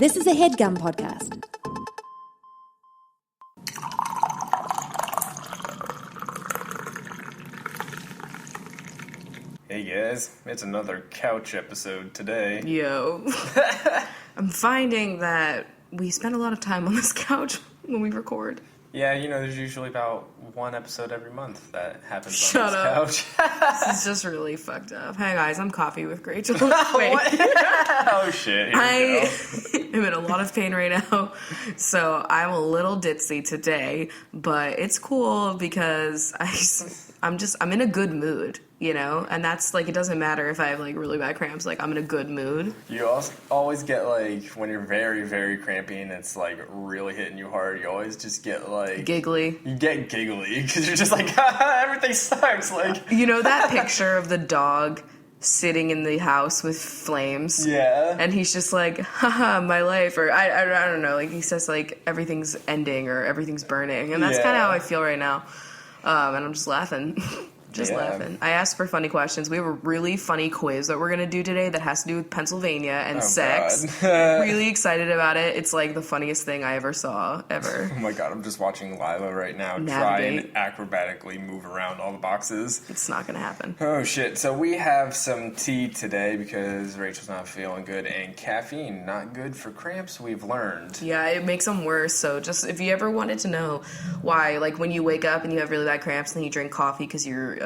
This is a HeadGum podcast. Hey guys, it's another couch episode today. Yo. I'm finding that we spend a lot of time on this couch when we record. Yeah, you know, there's usually about one episode every month that happens Shut on this up. couch. This is just really fucked up. Hey guys, I'm CoffeeWithChrachel. Wait. Oh shit, here we go. I'm in a lot of pain right now, so I'm a little ditzy today, but it's cool because I'm in a good mood, you know, and that's like, it doesn't matter if I have like really bad cramps, like I'm in a good mood. You always get like, when you're very, very crampy and it's like really hitting you hard, you always just get like... Giggly. You get giggly because you're just like, everything sucks. Like, you know that picture of the dog sitting in the house with flames? Yeah. And he's just like, haha, my life, or I don't know, like he says like everything's ending or everything's burning, and that's kind of how I feel right now. And I'm just laughing. Laughing. I asked for funny questions. We have a really funny quiz that we're going to do today that has to do with Pennsylvania and sex. Really excited about it. It's like the funniest thing I ever saw, ever. Oh my god, I'm just watching Lila right now try and acrobatically move around all the boxes. It's not going to happen. Oh shit, so we have some tea today because Rachel's not feeling good, and caffeine, not good for cramps, we've learned. Yeah, it makes them worse. So just if you ever wanted to know why, like when you wake up and you have really bad cramps and then you drink coffee because you're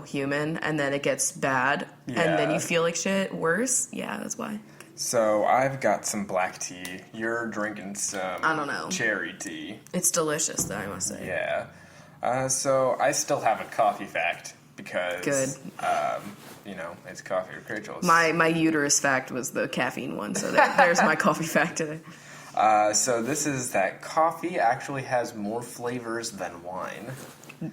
human, and then it gets bad, and then you feel like shit worse. Yeah, that's why. So I've got some black tea. You're drinking some I don't know. cherry tea. It's delicious, though, I must say. Yeah. So I still have a coffee fact because Good. It's Coffee with Rachel. My uterus fact was the caffeine one, so there's my coffee fact today. So this is that coffee actually has more flavors than wine.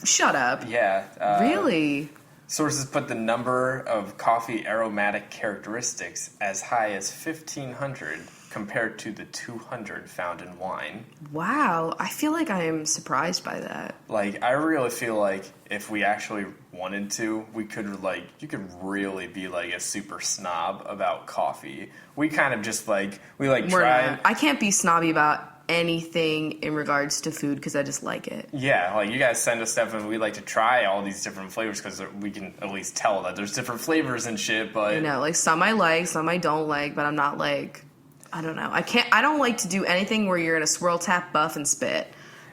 Shut up. Yeah. Really? Sources put the number of coffee aromatic characteristics as high as 1,500 compared to the 200 found in wine. Wow. I feel like I am surprised by that. Like, I really feel like if we actually wanted to, we could, like, you could really be, like, a super snob about coffee. We kind of just, like, try... I can't be snobby about anything in regards to food because I just like it. Yeah, like you guys send us stuff and we like to try all these different flavors because we can at least tell that there's different flavors and shit, but... You know, like some I like, some I don't like, but I'm not like... I don't know. I don't like to do anything where you're gonna swirl, tap, buff, and spit.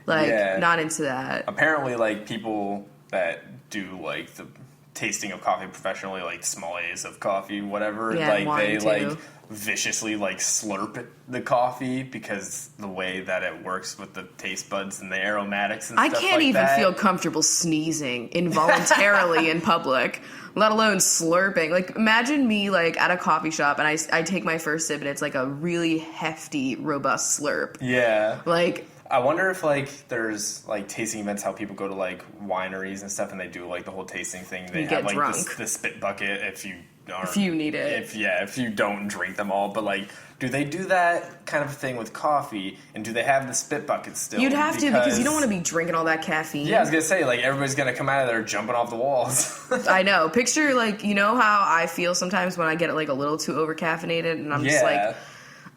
Like, not into that. Apparently, like, people that do, like, the tasting of coffee professionally, like, small A's of coffee, whatever, like, they, like, viciously, like, slurp the coffee because the way that it works with the taste buds and the aromatics and stuff like that. I can't even feel comfortable sneezing involuntarily in public, let alone slurping. Like, imagine me, like, at a coffee shop and I take my first sip and it's, like, a really hefty, robust slurp. Yeah. Like... I wonder if, like, there's, like, tasting events, how people go to, like, wineries and stuff, and they do, like, the whole tasting thing. They have, like, the spit bucket if you need it. If you don't drink them all. But, like, do they do that kind of thing with coffee, and do they have the spit bucket still? You'd have to, because you don't want to be drinking all that caffeine. Yeah, I was going to say, like, everybody's going to come out of there jumping off the walls. I know. Picture, like, you know how I feel sometimes when I get, like, a little too over-caffeinated, and I'm just, like...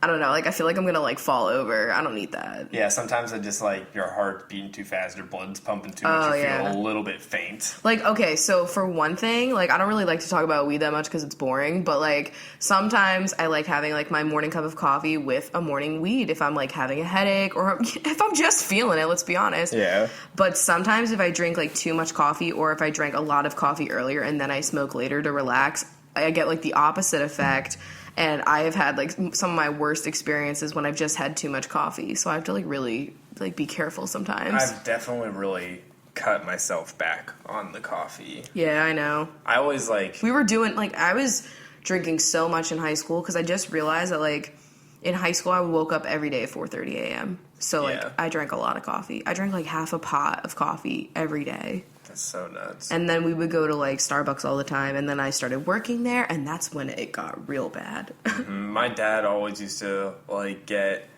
I don't know, like, I feel like I'm gonna, like, fall over. I don't need that. Yeah, sometimes it just, like, your heart's beating too fast, your blood's pumping too much, you feel a little bit faint. Like, okay, so for one thing, like, I don't really like to talk about weed that much because it's boring, but, like, sometimes I like having, like, my morning cup of coffee with a morning weed if I'm, like, having a headache or if I'm just feeling it, let's be honest. Yeah. But sometimes if I drink, like, too much coffee or if I drank a lot of coffee earlier and then I smoke later to relax, I get, like, the opposite effect. And I have had, like, some of my worst experiences when I've just had too much coffee. So I have to, like, really, like, be careful sometimes. I've definitely really cut myself back on the coffee. Yeah, I know. I always, like... We were doing, like, I was drinking so much in high school because I just realized that, like, in high school I woke up every day at 4:30 a.m. So, like, I drank a lot of coffee. I drank, like, half a pot of coffee every day. That's so nuts. And then we would go to, like, Starbucks all the time, and then I started working there, and that's when it got real bad. My dad always used to, like, get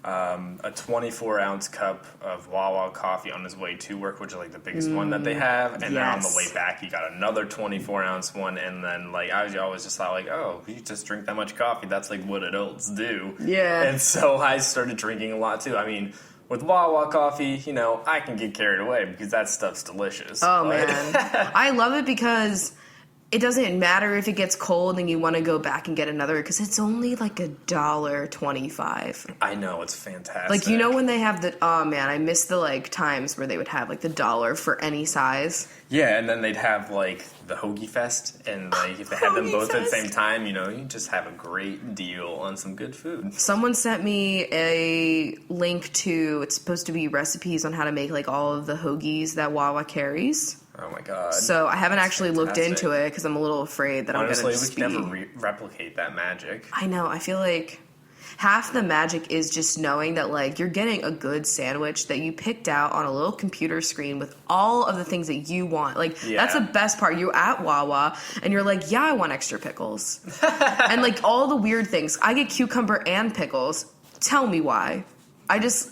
a 24-ounce cup of Wawa coffee on his way to work, which is like the biggest one that they have. And then on the way back, he got another 24-ounce one. And then like I always just thought like, oh, you just drink that much coffee. That's like what adults do. Yeah. And so I started drinking a lot too. I mean, with Wawa coffee, you know, I can get carried away because that stuff's delicious. Oh, man. I love it because it doesn't matter if it gets cold and you want to go back and get another because it's only like $1.25. I know, it's fantastic. Like, you know when they have the, oh man, I miss the like times where they would have like the $1 for any size. Yeah, and then they'd have like the Hoagie Fest, and like if they had them both at the same time, you know, you just have a great deal on some good food. Someone sent me a link to, it's supposed to be recipes on how to make like all of the hoagies that Wawa carries. Oh my god! So I haven't actually looked into it because I'm a little afraid that honestly, I'm going to we can never replicate that magic. I know. I feel like half the magic is just knowing that like you're getting a good sandwich that you picked out on a little computer screen with all of the things that you want. Like that's the best part. You're at Wawa and you're like, yeah, I want extra pickles, and like all the weird things. I get cucumber and pickles. Tell me why.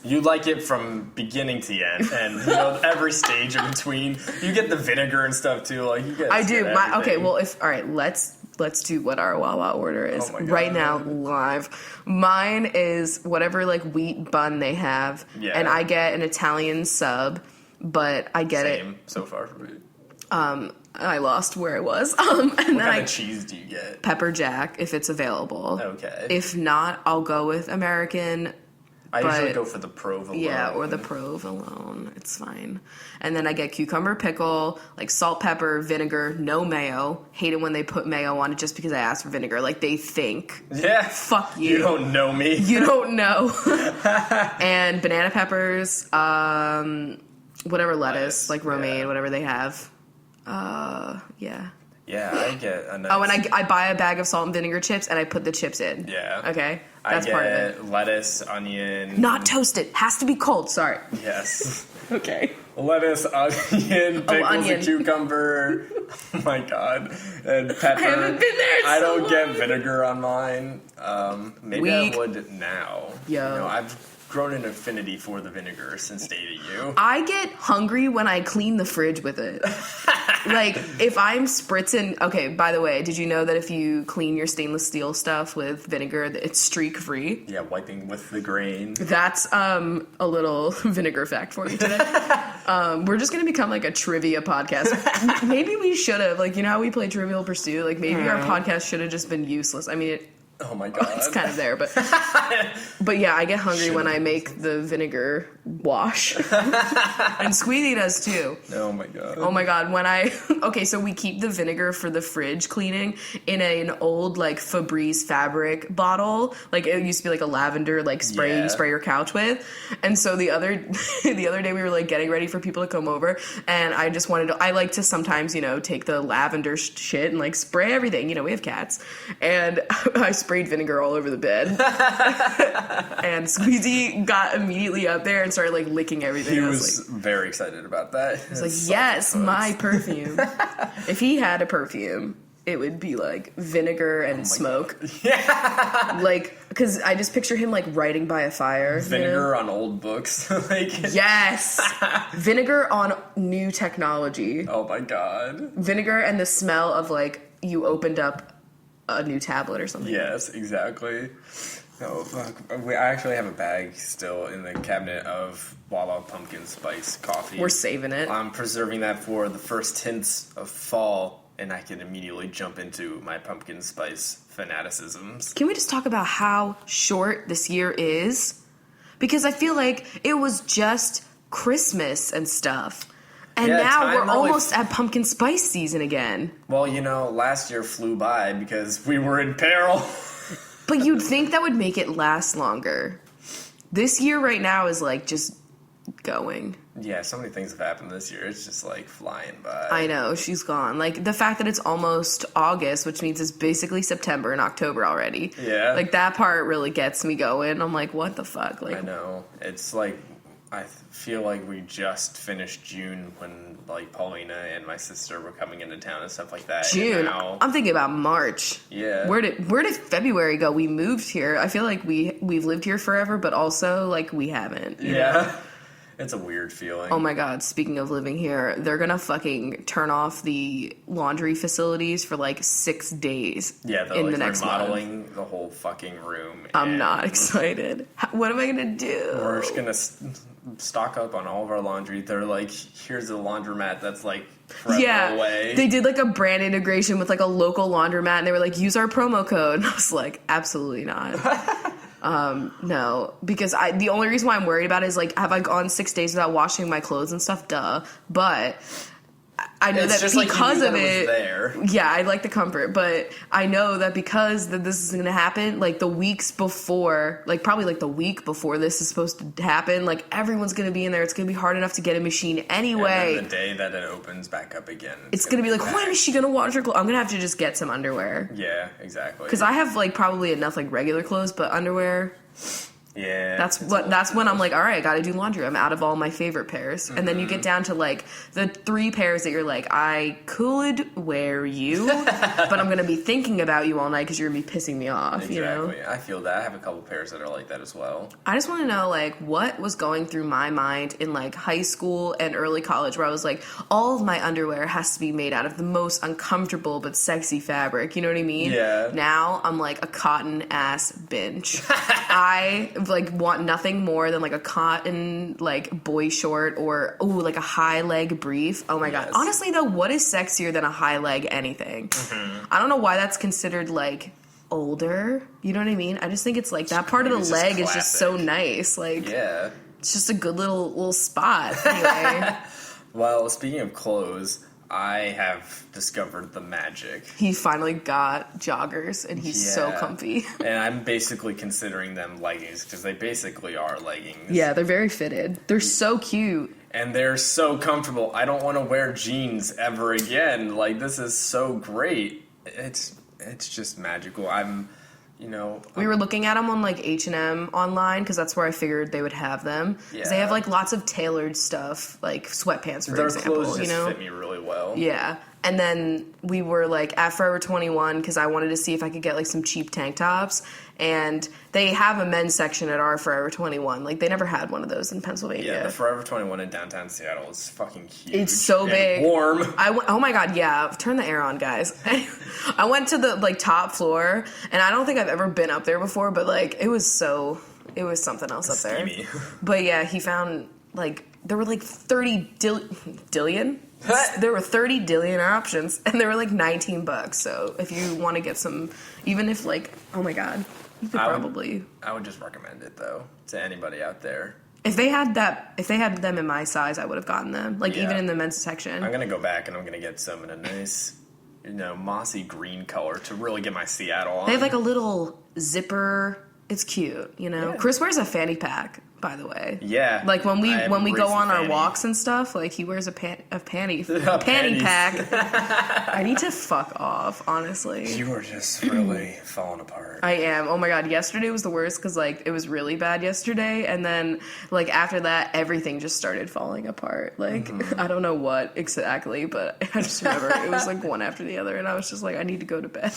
You like it from beginning to end, and you know every stage in between. You get the vinegar and stuff too. Like you get. I do. Okay. Well, all right, let's do what our Wawa order is right now live. Mine is whatever like wheat bun they have, and I get an Italian sub, but I get Same so far for me. I lost where I was. What kind of cheese do you get? Pepper jack if it's available. Okay. If not, I'll go with American. I usually go for the provolone. Yeah, or the provolone. It's fine. And then I get cucumber pickle, like salt, pepper, vinegar, no mayo. Hate it when they put mayo on it just because I asked for vinegar. Like they think. Yeah. Fuck you. You don't know me. You don't know. And banana peppers, whatever lettuce, like romaine, whatever they have. Yeah. Yeah, I get a nice... Oh, and I buy a bag of salt and vinegar chips, and I put the chips in. Yeah. Okay? That's part of it. Lettuce, onion... Not toasted. Has to be cold. Sorry. Yes. Okay. Lettuce, onion, pickles, and cucumber. Oh, my God. And pepper. I haven't been there I don't get vinegar on mine. Maybe I would now. Yo. You know, I've grown an affinity for the vinegar since dating you. I get hungry when I clean the fridge with it. Like, if I'm spritzing... Okay, by the way, did you know that if you clean your stainless steel stuff with vinegar, it's streak-free? Yeah, wiping with the grain. That's a little vinegar fact for you today. We're just going to become, like, a trivia podcast. Maybe we should have. Like, you know how we play Trivial Pursuit? Like, maybe our podcast should have just been useless. I mean, oh my God. It's kind of there, but yeah, I get hungry when I make the vinegar wash. And Squeezy does too. Oh my God. Oh my God. Okay, so we keep the vinegar for the fridge cleaning in an old like Febreze fabric bottle. Like it used to be like a lavender like spray you spray your couch with. And so the other day we were like getting ready for people to come over, and I just I like to sometimes, you know, take the lavender shit and like spray everything. You know, we have cats. And I sprayed vinegar all over the bed. And Squeezy got immediately up there and started like licking everything. He was very excited about that. He was like, yes, my perfume. If he had a perfume, it would be like vinegar and smoke. God. Yeah. Like, because I just picture him like writing by a fire. Vinegar on old books. Like, yes. Vinegar on new technology. Oh my God. Vinegar and the smell of like you opened up a new tablet or something. Yes, exactly. Oh, fuck. I actually have a bag still in the cabinet of Wawa pumpkin spice coffee. We're saving it. I'm preserving that for the first hints of fall, and I can immediately jump into my pumpkin spice fanaticisms. Can we just talk about how short this year is? Because I feel like it was just Christmas and stuff. And now we're almost at pumpkin spice season again. Well, you know, last year flew by because we were in peril. But you'd think that would make it last longer. This year right now is like just going. Yeah, so many things have happened this year. It's just like flying by. I know, she's gone. Like the fact that it's almost August, which means it's basically September and October already. Yeah. Like that part really gets me going. I'm like, what the fuck? Like, I know. It's like I feel like we just finished June when, like, Paulina and my sister were coming into town and stuff like that. June? I'm thinking about March. Yeah. Where did February go? We moved here. I feel like we've lived here forever, but also, like, we haven't. You know? It's a weird feeling. Oh my god, speaking of living here, they're gonna fucking turn off the laundry facilities for like 6 days. Yeah, they're in like the next remodeling month. the whole fucking room. I'm not excited. What am I gonna do? We're just gonna stock up on all of our laundry. They're like, here's a laundromat that's like forever away. They did like a brand integration with like a local laundromat, and they were like, use our promo code. And I was like, absolutely not. No, because the only reason why I'm worried about it is like, have I gone 6 days without washing my clothes and stuff? Duh. But I know that because of it, I like the comfort, but I know that because this is going to happen, like the weeks before, like probably like the week before this is supposed to happen, like everyone's going to be in there. It's going to be hard enough to get a machine anyway. And then the day that it opens back up again, it's going to be like, when is she going to wash her clothes? I'm going to have to just get some underwear. Yeah, exactly. Because I have like probably enough like regular clothes, but underwear... Yeah, that's when I'm like, all right, I gotta do laundry. I'm out of all my favorite pairs. And then you get down to like the 3 pairs that you're like, I could wear you, but I'm gonna be thinking about you all night because you're gonna be pissing me off. Exactly. You know? I feel that. I have a couple pairs that are like that as well. I just want to know like what was going through my mind in like high school and early college, where I was like, all of my underwear has to be made out of the most uncomfortable but sexy fabric. You know what I mean? Yeah. Now I'm like a cotton ass bitch. I like want nothing more than like a cotton like boy short or like a high leg brief. Oh my god. Honestly though, what is sexier than a high leg anything? Mm-hmm. I don't know why that's considered like older. You know what I mean? I just think it's like that part of the leg is just so nice. Like it's just a good little spot. Anyway. Well, speaking of clothes, I have discovered the magic. He finally got joggers, and he's so comfy. And I'm basically considering them leggings, because they basically are leggings. Yeah, they're very fitted. They're so cute. And they're so comfortable. I don't want to wear jeans ever again. Like, this is so great. It's just magical. We were looking at them on like H&M online because that's where I figured they would have them. Because they have like lots of tailored stuff, like sweatpants for example. Their clothes just fit me really well. Yeah. And then we were like at Forever 21 because I wanted to see if I could get like some cheap tank tops. And they have a men's section at our Forever 21. Like they never had one of those in Pennsylvania. Yeah, the Forever 21 in downtown Seattle is fucking huge. It's so big. Warm. Oh my god, yeah. Turn the air on, guys. I went to the like top floor, and I don't think I've ever been up there before, but like it was something else up there. But yeah, he found like there were like 30 dillion. There were 30 dillion options, and they were like $19. So if you want to get some, even if like, oh my god, you could probably. I would just recommend it though to anybody out there. If they had them in my size, I would have gotten them. Like even in the men's section. I'm gonna go back and I'm gonna get some in a nice, mossy green color to really get my Seattle on. They have like a little zipper. It's cute, Yeah. Chris wears a fanny pack, by the way. Yeah. Like when we go on our walks and stuff, like he wears a panty pack. I need to fuck off, honestly. You are just really falling apart. I am. Oh my god, yesterday was the worst because like it was really bad yesterday, and then like after that everything just started falling apart. Like I don't know what exactly, but I just remember it was like one after the other, and I was just like, I need to go to bed.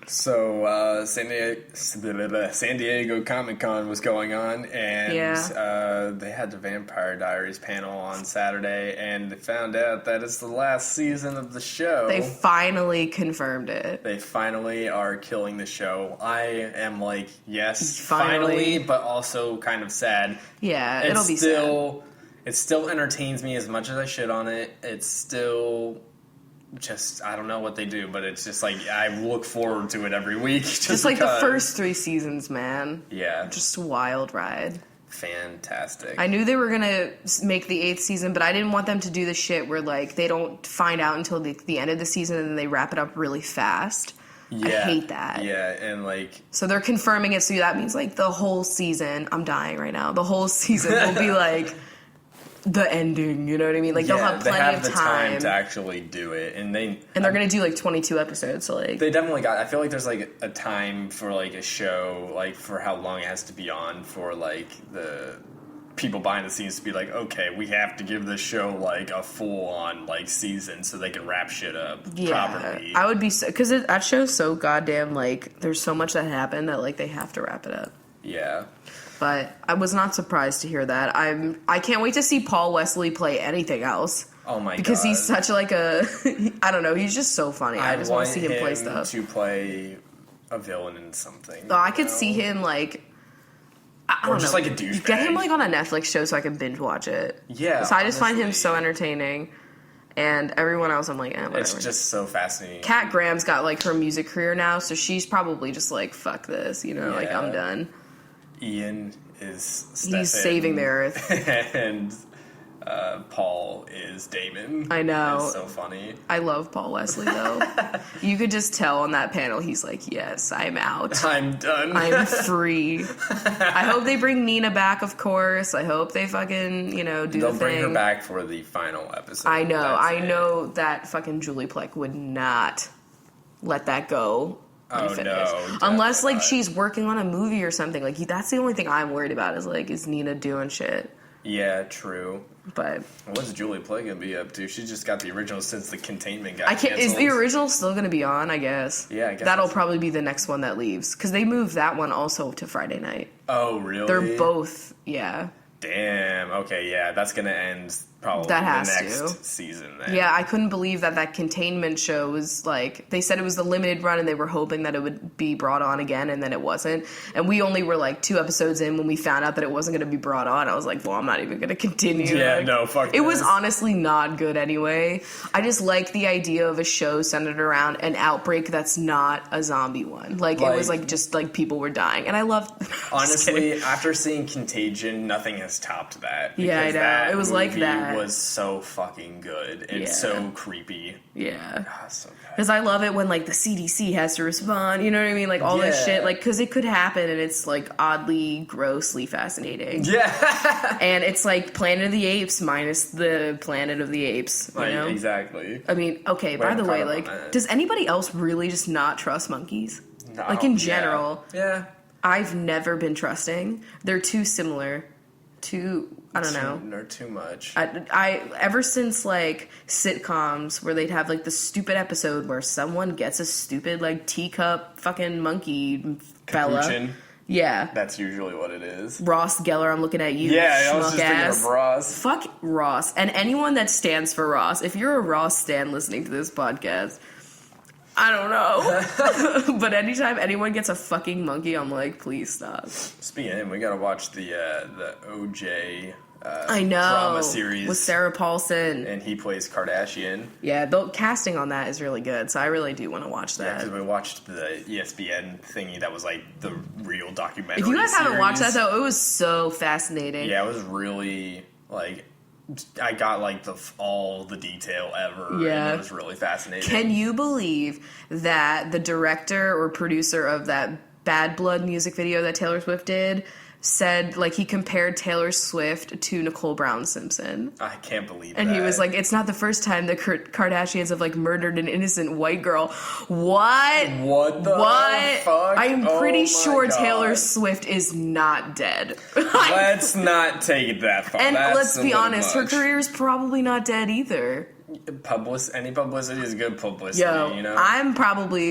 So, San Diego Comic-Con was going on, and they had the Vampire Diaries panel on Saturday, and they found out that it's the last season of the show. They finally confirmed it. They finally are killing the show. I am like, yes, finally, but also kind of sad. Yeah, it'll be sad. It still entertains me as much as I shit on it. It's still... I don't know what they do, but it's just like I look forward to it every week. Just like the first 3 seasons, man. Yeah. Just a wild ride. Fantastic. I knew they were going to make the 8th season, but I didn't want them to do the shit where like they don't find out until the end of the season and then they wrap it up really fast. Yeah. I hate that. Yeah, and like... So they're confirming it, so that means like the whole season... I'm dying right now. The whole season will be like... the ending, you know what I mean? Like they'll have plenty of time to actually do it, and they're gonna do like 22 episodes. So like they definitely got. I feel like there's like a time for like a show, like for how long it has to be on for like the people behind the scenes to be like, okay, we have to give this show like a full on like season so they can wrap shit up properly. I would be because that show's so goddamn like there's so much that happened that like they have to wrap it up. Yeah. But I was not surprised to hear that. I can't wait to see Paul Wesley play anything else. Oh my god. Because he's such like a I don't know, he's just so funny. I just want to see him play stuff. To play a villain in something. Oh, I could see him like I don't know. Like a douchebag. Get him like on a Netflix show so I can binge watch it. Yeah. So I just find him so entertaining. And everyone else, I'm like, whatever. It's just so fascinating. Kat Graham's got like her music career now, so she's probably just like, fuck this, like I'm done. Ian is Stefan. He's saving the earth. And Paul is Damon. I know. It's so funny. I love Paul Wesley, though. You could just tell on that panel, he's like, yes, I'm out. I'm done. I'm free. I hope they bring Nina back, of course. I hope they fucking, do the thing. They'll bring her back for the final episode. I know. I know that fucking Julie Plec would not let that go. Oh, no. Unless, like, she's working on a movie or something. Like, that's the only thing I'm worried about is Nina doing shit. Yeah, true. But what's Julie Plec gonna be up to? She just got the original since the containment got canceled. Is the original still gonna be on? I guess. Yeah, I guess that'll probably be the next one that leaves because they moved that one also to Friday night. Oh, really? They're both, yeah. Damn. Okay, yeah, that's gonna end probably that has the next to. season then. Yeah, I couldn't believe that containment show was like they said it was the limited run and they were hoping that it would be brought on again and then it wasn't. And we only were like 2 episodes in when we found out that it wasn't going to be brought on. I was like, well, I'm not even going to continue. Yeah, like, no, fuck it was honestly not good anyway. I just like the idea of a show centered around an outbreak that's not a zombie one. Like it was like just like people were dying. And I loved honestly, after seeing Contagion, nothing has topped that. Yeah, I know. It was like that. It was so fucking good and so creepy. Yeah. God, so good. Because I love it when, like, the CDC has to respond, you know what I mean? Like, all this shit, like, because it could happen and it's, like, oddly, grossly fascinating. Yeah. And it's, like, Planet of the Apes minus the Planet of the Apes, you know? Exactly. I mean, okay, by the way, like, does anybody else really just not trust monkeys? No. Like, in general. Yeah. I've never been trusting. They're too similar. I don't know. Or too much. I ever since like sitcoms where they'd have like the stupid episode where someone gets a stupid like teacup fucking monkey fella. Capuchin. Yeah. That's usually what it is. Ross Geller, I'm looking at you. Yeah, I was just thinking of Ross. Fuck Ross. And anyone that stands for Ross. If you're a Ross stan listening to this podcast, I don't know. But anytime anyone gets a fucking monkey, I'm like, please stop. Speaking of him, we gotta watch the OJ I know. drama series with Sarah Paulson. And he plays Kardashian. Yeah, the casting on that is really good, so I really do want to watch that. Yeah, because we watched the ESPN thingy that was like the real documentary If you guys haven't series. watched that, though, it was so fascinating. Yeah, it was really, like, I got, like, all the detail ever. Yeah. And it was really fascinating. Can you believe that the director or producer of that Bad Blood music video that Taylor Swift did said, like, he compared Taylor Swift to Nicole Brown Simpson. I can't believe and that. He was like, it's not the first time the Kardashians have, like, murdered an innocent white girl. What? What the fuck? I'm pretty sure God. Taylor Swift is not dead. Let's not take it that far. And That's let's be honest, her career is probably not dead either. Any publicity is good publicity, you know?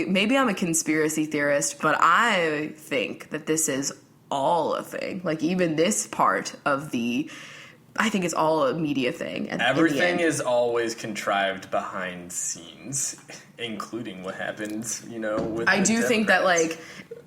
Maybe I'm a conspiracy theorist, but I think that this is all a thing. Like, even this part of I think it's all a media thing. Everything is always contrived behind scenes, including what happens, with I do think that, like,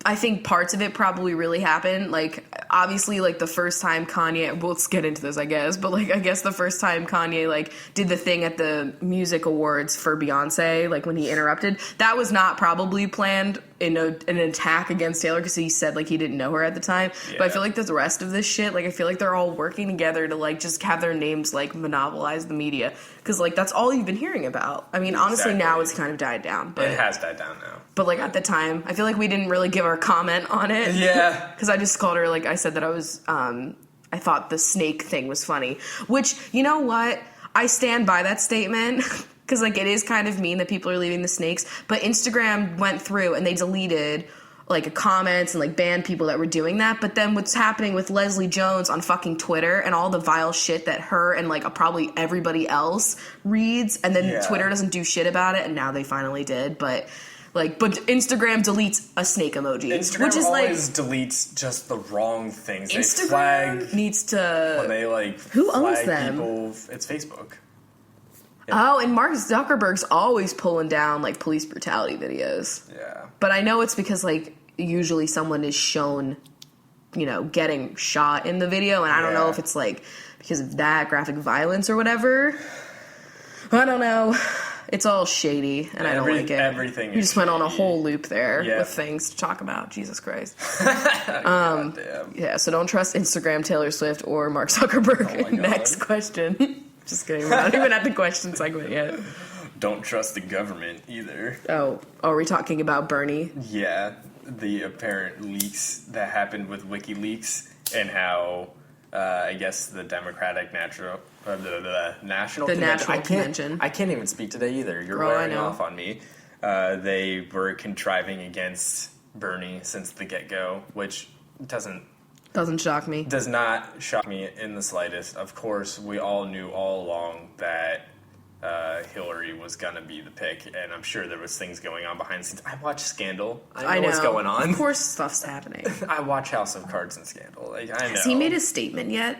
I think parts of it probably really happened. Like, obviously, like, the first time Kanye... Well, let's get into this, I guess. But, like, I guess the first time Kanye, like, did the thing at the music awards for Beyonce, like, when he interrupted, that was not probably planned in an attack against Taylor because he said, like, he didn't know her at the time. Yeah. But I feel like the rest of this shit, like, I feel like they're all working together to, like, just have their names, like, monopolize the media. Because, like, that's all you've been hearing about. I mean, honestly, now it's kind of died down. But it has died down now. But, like, at the time, I feel like we didn't really give our comment on it. Yeah. Because I just called her, like, I said that I was, I thought the snake thing was funny. Which, you know what? I stand by that statement. Because, like, it is kind of mean that people are leaving the snakes. But Instagram went through and they deleted like comments and like ban people that were doing that. But then what's happening with Leslie Jones on fucking Twitter and all the vile shit that her and like probably everybody else reads, and then Twitter doesn't do shit about it, and now they finally did. But Instagram deletes a snake emoji. Instagram which is always deletes just the wrong things. Instagram needs to... When they like who owns them? People, it's Facebook. Yeah. Oh, and Mark Zuckerberg's always pulling down like police brutality videos. Yeah. But I know it's because like usually someone is shown, getting shot in the video, and I don't know if it's like because of that graphic violence or whatever. I don't know. It's all shady, and I don't like it. Everything. You just went on a whole loop there with things to talk about. Jesus Christ. Yeah. So don't trust Instagram, Taylor Swift, or Mark Zuckerberg. Oh my God. Next question. Just kidding. We're not even at the question segment yet. Don't trust the government either. Oh, are we talking about Bernie? Yeah, the apparent leaks that happened with WikiLeaks and how I guess the Democratic National Convention. I can't even speak today either. You're wearing off on me. They were contriving against Bernie since the get-go, which doesn't shock me. Does not shock me in the slightest. Of course, we all knew all along that Hillary was gonna be the pick, and I'm sure there was things going on behind the scenes. I watch Scandal. I know what's going on. Of course, stuff's happening. I watch House of Cards and Scandal. I know. Has he made a statement yet?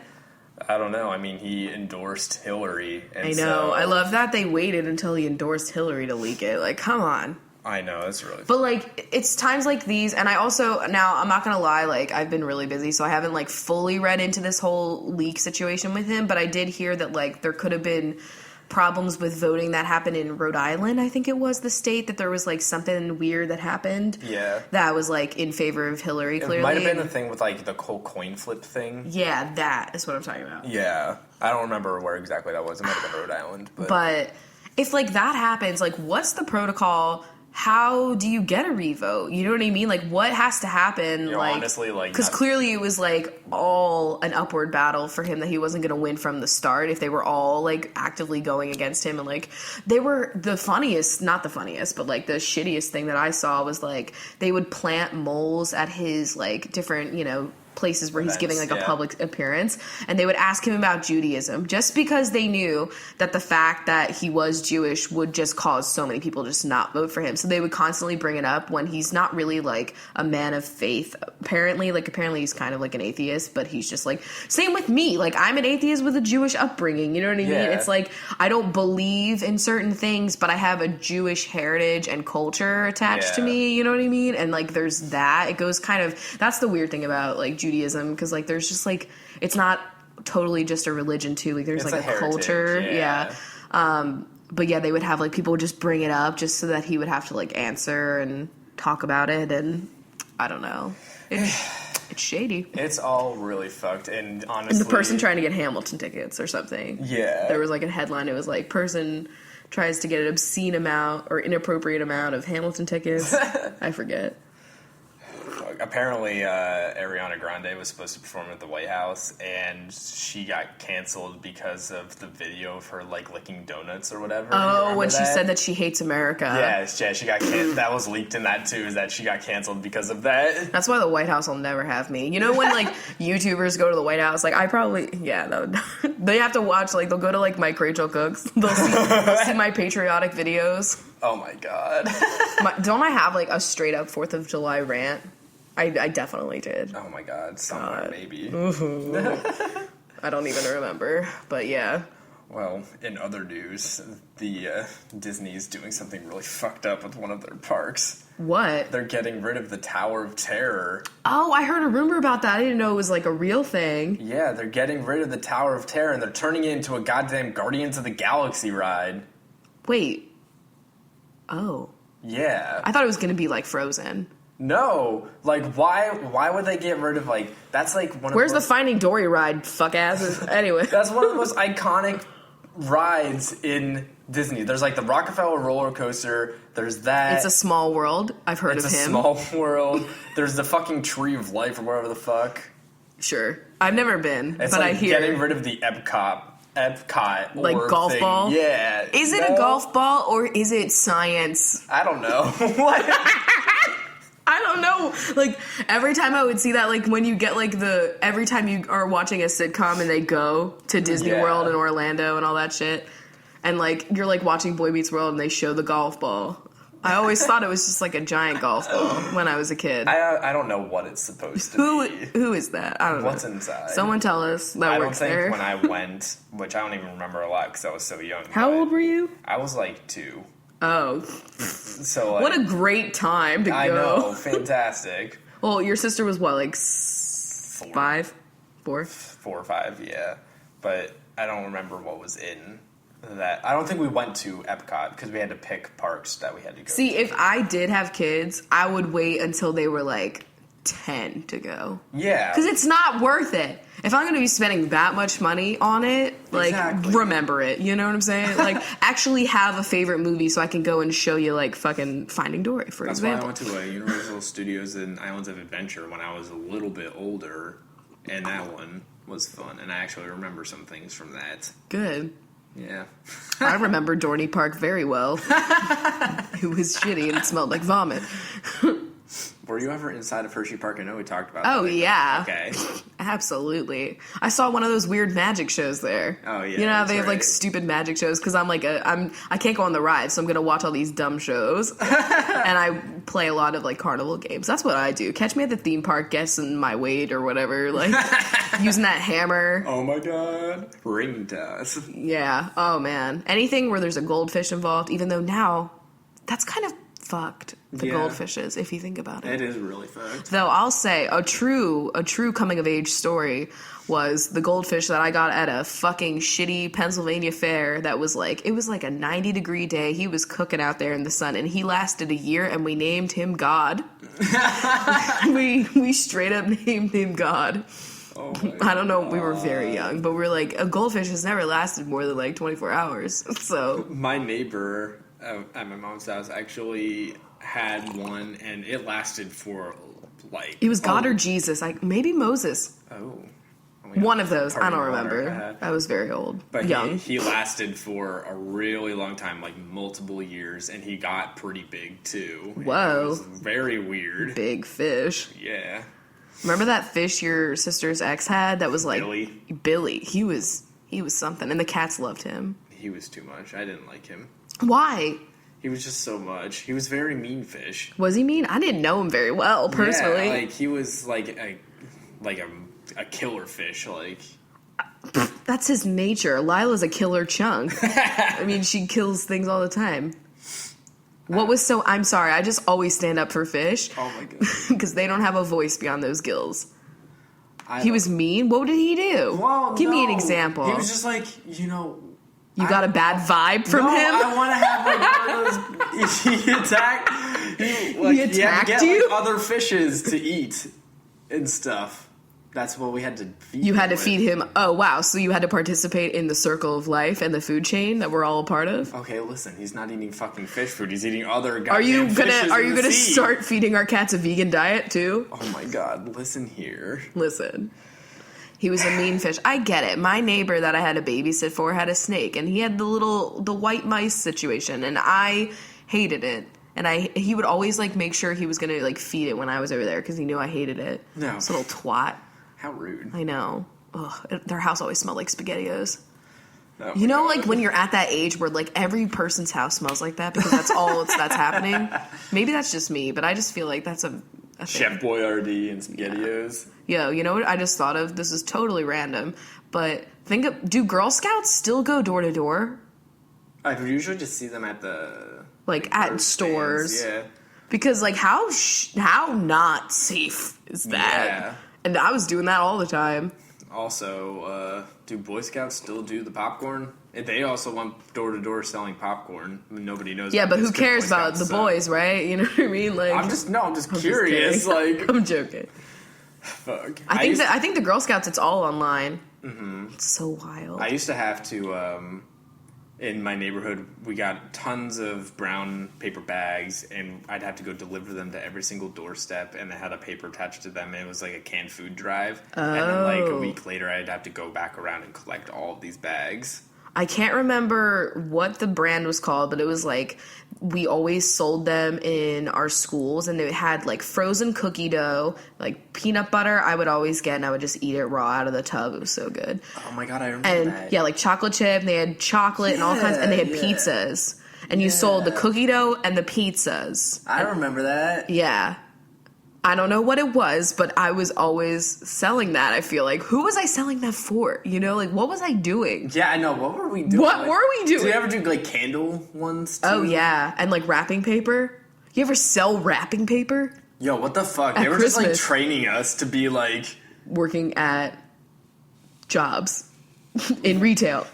I don't know. I mean, he endorsed Hillary. And I know. I love that they waited until he endorsed Hillary to leak it. Like, come on. I know, it's really fun. But, like, it's times like these, and I also, now, I'm not gonna lie, like, I've been really busy, so I haven't, like, fully read into this whole leak situation with him, but I did hear that, like, there could have been problems with voting that happened in Rhode Island, I think it was the state, that there was, like, something weird that happened. Yeah. That was, like, in favor of Hillary, clearly. It might have been the thing with, like, the whole coin flip thing. Yeah, that is what I'm talking about. Yeah. I don't remember where exactly that was. It might have been Rhode Island. But if, like, that happens, like, what's the protocol? How do you get a revote? You know what I mean? Like, what has to happen? Like, honestly, like... Because clearly it was, like, all an upward battle for him that he wasn't going to win from the start if they were all, like, actively going against him. And, like, they were the funniest, not the funniest, but, like, the shittiest thing that I saw was, like, they would plant moles at his, like, different, places where he's giving like a public appearance, and they would ask him about Judaism just because they knew that the fact that he was Jewish would just cause so many people just not vote for him. So they would constantly bring it up when he's not really like a man of faith. Apparently he's kind of like an atheist, but he's just like, same with me. Like, I'm an atheist with a Jewish upbringing. You know what I mean? It's like, I don't believe in certain things, but I have a Jewish heritage and culture attached to me. You know what I mean? And like, there's that. It goes kind of, that's the weird thing about like Judaism, because like there's just like, it's not totally just a religion too, like there's like a culture. But yeah, they would have like people would just bring it up just so that he would have to like answer and talk about it, and I don't know, it's shady. It's all really fucked. And honestly, and the person trying to get Hamilton tickets or something, there was like a headline, it was like, person tries to get an obscene amount or inappropriate amount of Hamilton tickets. I forget. Apparently, Ariana Grande was supposed to perform at the White House, and she got canceled because of the video of her, like, licking donuts or whatever. Oh, when she said that she hates America. Yeah, she got canceled. That was leaked in that, too, is that she got canceled because of that. That's why the White House will never have me. You know when, like, YouTubers go to the White House? Like, I probably, they have to watch, like, they'll go to, like, Mike Rachel Cooks. They'll see my patriotic videos. Oh, my God. Don't I have, like, a straight-up 4th of July rant? I definitely did. Oh my God, somewhere maybe. I don't even remember, but yeah. Well, in other news, the Disney's doing something really fucked up with one of their parks. What? They're getting rid of the Tower of Terror. Oh, I heard a rumor about that. I didn't know it was like a real thing. Yeah, they're getting rid of the Tower of Terror, and they're turning it into a goddamn Guardians of the Galaxy ride. Wait. Oh. Yeah. I thought it was going to be like Frozen. No, like why would they get rid of like that's like one of Where's the Finding Dory ride, fuck asses? Anyway. That's one of the most iconic rides in Disney. There's like the Rockefeller roller coaster, there's that. It's a Small World. I've heard of him. It's a Small World. There's the fucking Tree of Life or whatever the fuck. Sure. I've never been, but like I hear getting rid of the Epcot like golf thing. Ball? Yeah. Is it a golf ball or is it science? I don't know. What? I I don't know. Like, every time I would see that, like, when you get, like, every time you are watching a sitcom and they go to Disney World and Orlando and all that shit, and, like, you're, like, watching Boy Meets World and they show the golf ball. I always thought it was just, like, a giant golf ball when I was a kid. I don't know what it's supposed to be. Who is that? I don't know. What's inside? Someone tell us that works there. I don't think when I went, which I don't even remember a lot because I was so young. How old were you? I was, like, 2. Oh. So, like, what a great time to go. I know. Fantastic. Well, your sister was what, like 5? 4? 4 or 5, yeah. But I don't remember what was in that. I don't think we went to Epcot because we had to pick parks that we had to go See, to. if I did have kids, I would wait until they were like 10 to go. Yeah. Because it's not worth it. If I'm going to be spending that much money on it, like, remember it. You know what I'm saying? Like, actually have a favorite movie so I can go and show you, like, fucking Finding Dory, for example. That's why I went to Universal Studios in Islands of Adventure when I was a little bit older, and that one was fun. And I actually remember some things from that. Good. Yeah. I remember Dorney Park very well. It was shitty and it smelled like vomit. Were you ever inside of Hershey Park? I know we talked about that. Oh, yeah. Okay. Absolutely. I saw one of those weird magic shows there. Oh, yeah. You know how they have, like, stupid magic shows? Because I'm, like, I can't go on the ride, so I'm going to watch all these dumb shows. And I play a lot of, like, carnival games. That's what I do. Catch me at the theme park, guessing my weight or whatever. Like, using that hammer. Oh, my God. Ring toss. Yeah. Oh, man. Anything where there's a goldfish involved, even though now, that's kind of fucked, the goldfishes, if you think about it. It is really fucked. Though I'll say a true coming of age story was the goldfish that I got at a fucking shitty Pennsylvania fair that was like, it was like a 90-degree day. He was cooking out there in the sun and he lasted a year and we named him God. we straight up named him God. Oh I don't know, we were very young, but we're like, a goldfish has never lasted more than like 24 hours. So my neighbor at my mom's house actually had one, and it lasted for like... It was God or Jesus, maybe Moses. Oh. One of those, I don't remember. I was very old, but young. He lasted for a really long time, like multiple years, and he got pretty big too. Whoa. It was very weird. Big fish. Yeah. Remember that fish your sister's ex had that was like... Billy. He was something, and the cats loved him. He was too much. I didn't like him. Why? He was just so much. He was very mean fish. Was he mean? I didn't know him very well, personally. Yeah, like, he was like a killer fish, like... That's his nature. Lila's a killer chunk. I mean, she kills things all the time. What was so... I'm sorry, I just always stand up for fish. Oh, my God. Because they don't have a voice beyond those gills. He was mean? What did he do? Well, Give me an example. He was just like, You got a bad vibe from him? I want to have like one of those. He attacked. He attacked had to get, you? like, other fishes to eat and stuff. That's what we had to feed. You had to feed him. Oh wow! So you had to participate in the circle of life and the food chain that we're all a part of. Okay, listen. He's not eating fucking fish food. He's eating other goddamn Are you gonna sea. start feeding our cats a vegan diet too? Oh my God! Listen here. Listen. He was a mean fish. I get it. My neighbor that I had to babysit for had a snake, and he had the white mice situation, and I hated it. And he would always like make sure he was gonna like feed it when I was over there because he knew I hated it. No, this little twat. How rude. I know. Ugh, their house always smelled like SpaghettiOs. Oh you know, like when you're at that age where like every person's house smells like that because that's all that's happening. Maybe that's just me, but I just feel like that's a thing. Chef Boyardee and SpaghettiOs. Yo, you know what I just thought of? This is totally random, but do Girl Scouts still go door to door? I usually just see them at the at stores. Yeah. Because like how not safe is that? Yeah. And I was doing that all the time. Also, do Boy Scouts still do the popcorn? They also went door to door selling popcorn. I mean, nobody knows. Yeah, but who cares about the boys, right? You know what I mean? Like, I'm just curious. I'm joking. Fuck. I think the Girl Scouts, it's all online. Mm-hmm. It's so wild. I used to have to. In my neighborhood, we got tons of brown paper bags, and I'd have to go deliver them to every single doorstep, and they had a paper attached to them, and it was like a canned food drive. Oh. And then like a week later, I'd have to go back around and collect all of these bags. I can't remember what the brand was called, but it was like we always sold them in our schools, and they had like frozen cookie dough, like peanut butter I would always get, and I would just eat it raw out of the tub. It was so good. Oh my God, I remember and, that. Yeah, like chocolate chip, and they had chocolate and all kinds, and they had pizzas. And you sold the cookie dough and the pizzas. I remember that. Yeah. I don't know what it was, but I was always selling that, I feel like. Who was I selling that for? You know, like, what was I doing? Yeah, I know. What were we doing? What were we doing? Did you ever do, like, candle ones, too? Oh, yeah. And, like, wrapping paper? You ever sell wrapping paper? Yo, what the fuck? At they were Christmas. just, like, training us to be, like... Working at jobs in retail.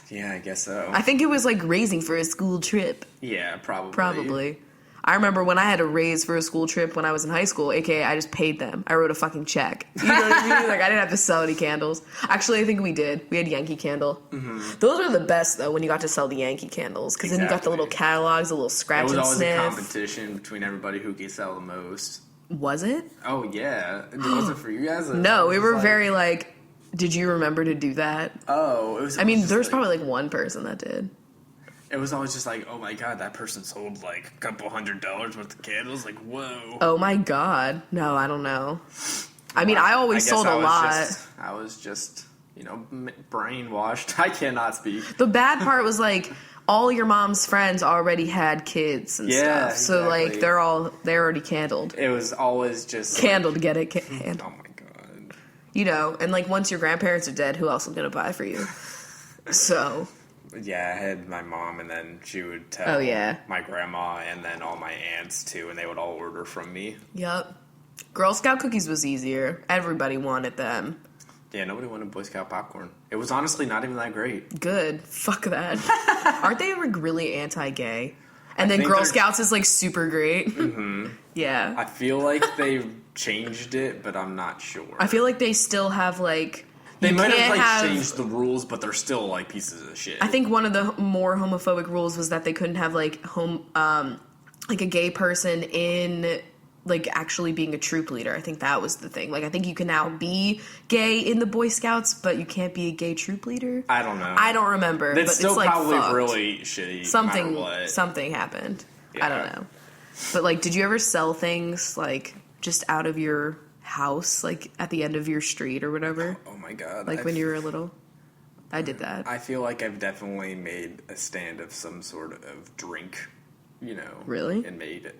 Yeah, I guess so. I think it was, like, raising for a school trip. Yeah, probably. Probably. I remember when I had a raise for a school trip when I was in high school, aka I just paid them. I wrote a fucking check. You know what I mean? Like, I didn't have to sell any candles. Actually, I think we did. We had Yankee Candle. Mm-hmm. Those were the best, though, when you got to sell the Yankee candles. Because then you got the little catalogs, the little scratch and sniff. It was always a competition between everybody who could sell the most. Was it? Oh, yeah. Was it for you guys? No, we were very, like, did you remember to do that? Oh, it was... I mean, there was probably, like, one person that did. It was always just like, oh my God, that person sold like a couple $100 worth of candles. Like, whoa. Oh my God. No, I don't know. I mean, I always sold a lot. I was just, you know, brainwashed. I cannot speak. The bad part was like, all your mom's friends already had kids and stuff. So like, they're already candled. It was always just candled, get it? Candled. Oh my God. You know, and like once your grandparents are dead, who else is going to buy for you? So... Yeah, I had my mom, and then she would tell my grandma, and then all my aunts, too, and they would all order from me. Yep. Girl Scout cookies was easier. Everybody wanted them. Yeah, nobody wanted Boy Scout popcorn. It was honestly not even that great. Good. Fuck that. Aren't they like really anti-gay? And then Girl Scouts is like super great. Mm-hmm. Yeah. I feel like they changed it, but I'm not sure. I feel like they still have like... They might have, like, changed the rules, but they're still, like, pieces of shit. I think one of the more homophobic rules was that they couldn't have, like, like a gay person in, like, actually being a troop leader. I think that was the thing. Like, I think you can now be gay in the Boy Scouts, but you can't be a gay troop leader. I don't know. I don't remember. It's still like, probably fucked. really shitty. Something happened. Yeah. I don't know. But, like, did you ever sell things, like, just out of your... house, like at the end of your street or whatever? Oh my God. Like when you were little? I did that. I feel like I've definitely made a stand of some sort of drink, you know. Really? And made it.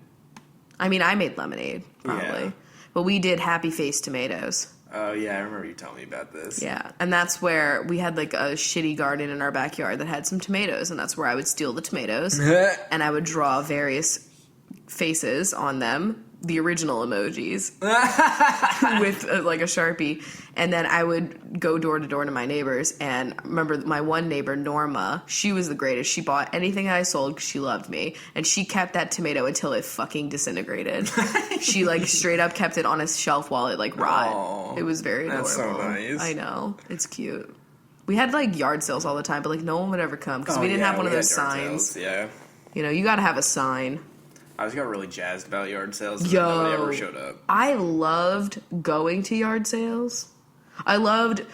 I mean, I made lemonade, probably. Yeah. But we did Happy Face tomatoes. Oh, yeah, I remember you telling me about this. Yeah, and that's where we had like a shitty garden in our backyard that had some tomatoes, and that's where I would steal the tomatoes, and I would draw various faces on them. The original emojis with like a Sharpie, and then I would go door to door to my neighbors. And I remember my one neighbor, Norma, she was the greatest. She bought anything I sold because she loved me, and she kept that tomato until it fucking disintegrated. She like straight up kept it on a shelf while it like rotted. Aww, it was very adorable. That's so nice. I know, it's cute. We had like yard sales all the time, but like no one would ever come because we didn't have one of those signs. Sales, yeah, you know, you got to have a sign. I just got really jazzed about yard sales, and nobody ever showed up. I loved going to yard sales. I loved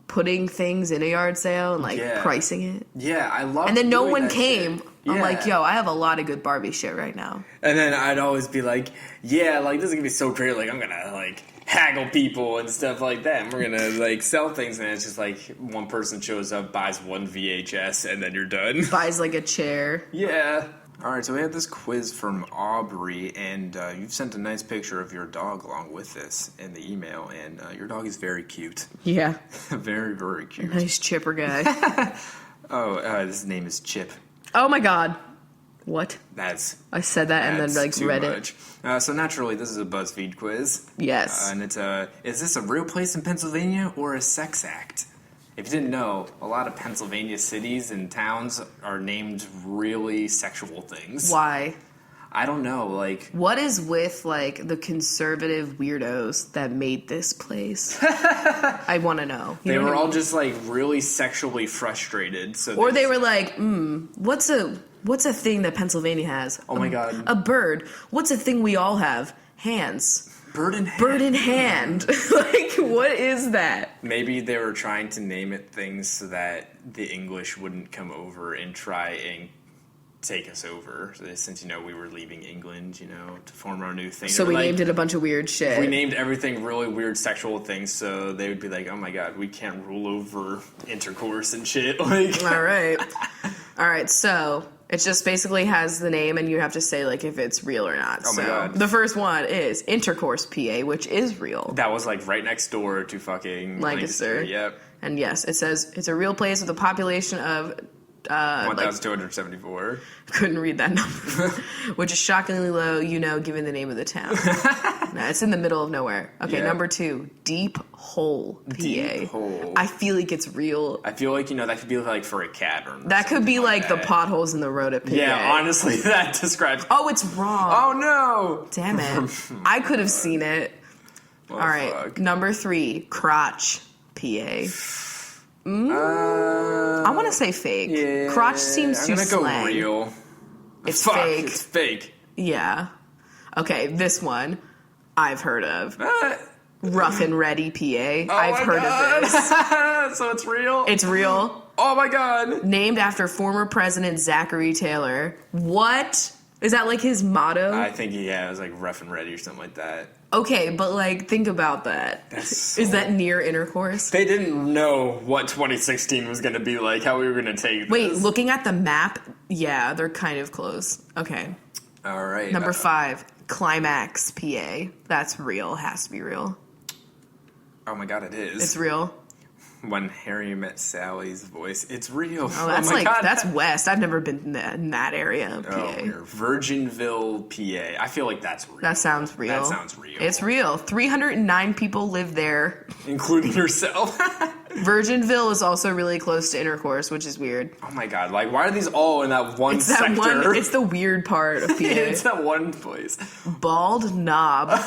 putting things in a yard sale and, like, pricing it. Yeah, I loved And then no one came. Shit. I'm like, yo, I have a lot of good Barbie shit right now. And then I'd always be like, yeah, like, this is going to be so great. Like, I'm going to, like, haggle people and stuff like that. And we're going to, like, sell things. And it's just, like, one person shows up, buys one VHS, and then you're done. Buys, like, a chair. Yeah. All right, so we have this quiz from Aubrey, and you've sent a nice picture of your dog along with this in the email, and your dog is very cute. Yeah. Very, very cute. Nice chipper guy. His name is Chip. Oh, my God. What? I said that and then, like, read much. So naturally, this is a BuzzFeed quiz. Yes. And it's is this a real place in Pennsylvania or a sex act? If you didn't know, a lot of Pennsylvania cities and towns are named really sexual things. Why? I don't know, like... What is with, like, the conservative weirdos that made this place? I want to know. They were all just, like, really sexually frustrated. Or they were like, what's a thing that Pennsylvania has? Oh, my God. A bird. What's a thing we all have? Hands. Bird in hand. Bird in hand. Like, what is that? Maybe they were trying to name it things so that the English wouldn't come over and try and take us over. Since, we were leaving England, to form our new thing. So we named it a bunch of weird shit. We named everything really weird sexual things, so they would be like, oh my god, we can't rule over intercourse and shit. Like, All right, so it just basically has the name, and you have to say, like, if it's real or not. Oh my god. The first one is Intercourse, PA, which is real. That was, like, right next door to fucking Lancaster. Yep. And yes, it says it's a real place with a population of 1,274. Couldn't read that number. Which is shockingly low, given the name of the town. No, it's in the middle of nowhere. Okay, number 2, Deep Hole, PA. Deep Hole. I feel like it's real. I feel like, that could be, like, for a cavern. That could be, like the potholes in the road at PA. Yeah, honestly, that describes... Oh, it's wrong. Oh, no. Damn it. I could have seen it. Well, all right, fuck. Number 3, Crotch, PA. I want to say fake. Yeah, Crotch seems too slang. I'm gonna go real. It's Fuck, fake. It's fake. Yeah. Okay, this one I've heard of. Rough and Ready, PA. I've heard of this. So it's real? It's real. Oh my god. Named after former President Zachary Taylor. What? Is that like his motto? I think it was like Rough and Ready or something like that. Okay, but like, think about that. Is that near intercourse? They didn't know what 2016 was going to be like, how we were going to take this. Wait, looking at the map, yeah, they're kind of close. Okay. All right. Number 5, Climax, PA. That's real. Has to be real. Oh my god, it is. It's real. When Harry Met Sally's voice. It's real. Oh, that's that's west. I've never been in that area of PA. Virginville, PA. I feel like that's real. That sounds real. That sounds real. It's real. 309 people live there. Including yourself. Virginville is also really close to intercourse, which is weird. Oh my god, like, why are these all in that one sector? It's the weird part of PA. It's that one place. Bald Knob, PA.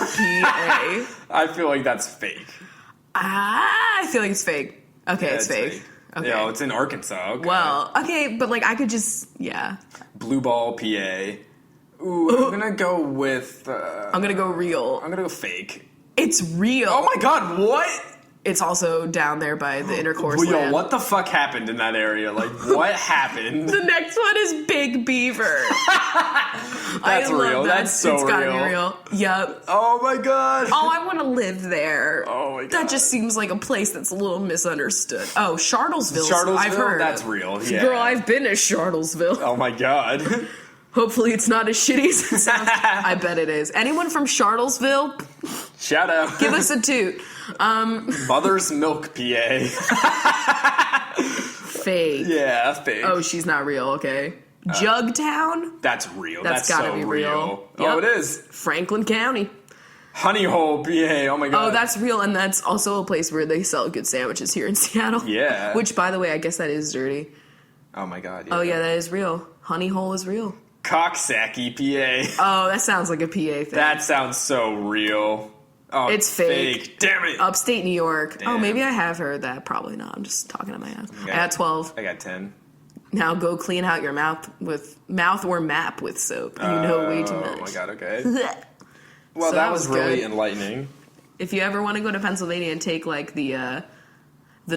I feel like that's fake. I feel like it's fake. Okay, Yeah, it's fake. Okay. Yeah, it's in Arkansas. Okay. Well, okay, but like I could just, yeah. Blue Ball, PA. Ooh, I'm gonna go with... I'm gonna go real. I'm gonna go fake. It's real. Oh my god, what? It's also down there by the intercourse Well, land. yo, what the fuck happened in that area? Like, what happened? The next one is Big Beaver. That's real. That's so real. It's gotta be real. Yep. Oh my god. Oh, I want to live there. Oh my god. That just seems like a place that's a little misunderstood. Oh, Charlottesville. I've heard. That's real. Yeah. Girl, I've been to Charlottesville. Oh my god. Hopefully it's not as shitty as it sounds. I bet it is. Anyone from Charlottesville? Shout out. Give us a toot. Mother's Milk, PA. Fake. Yeah, fake. Oh, she's not real, okay. Jugtown? That's real. That's gotta so be real. Oh, Yep. it is. Franklin County. Honey Hole, PA. Oh my god. Oh, that's real, and that's also a place where they sell good sandwiches here in Seattle. Yeah. Which, by the way, I guess that is dirty. Oh my god. Yeah. Oh, yeah, that is real. Honey Hole is real. Coxsackie, PA. Oh, that sounds like a PA thing. That sounds so real. Oh, it's fake. Damn it. Upstate New York. Damn. Oh, maybe I have heard that. Probably not. I'm just talking to my ass. I got 12. I got 10. Now go clean out your mouth or map with soap. You know way too much. Oh my god, okay. Well, So that was really good. enlightening. If you ever want to go to Pennsylvania and take like the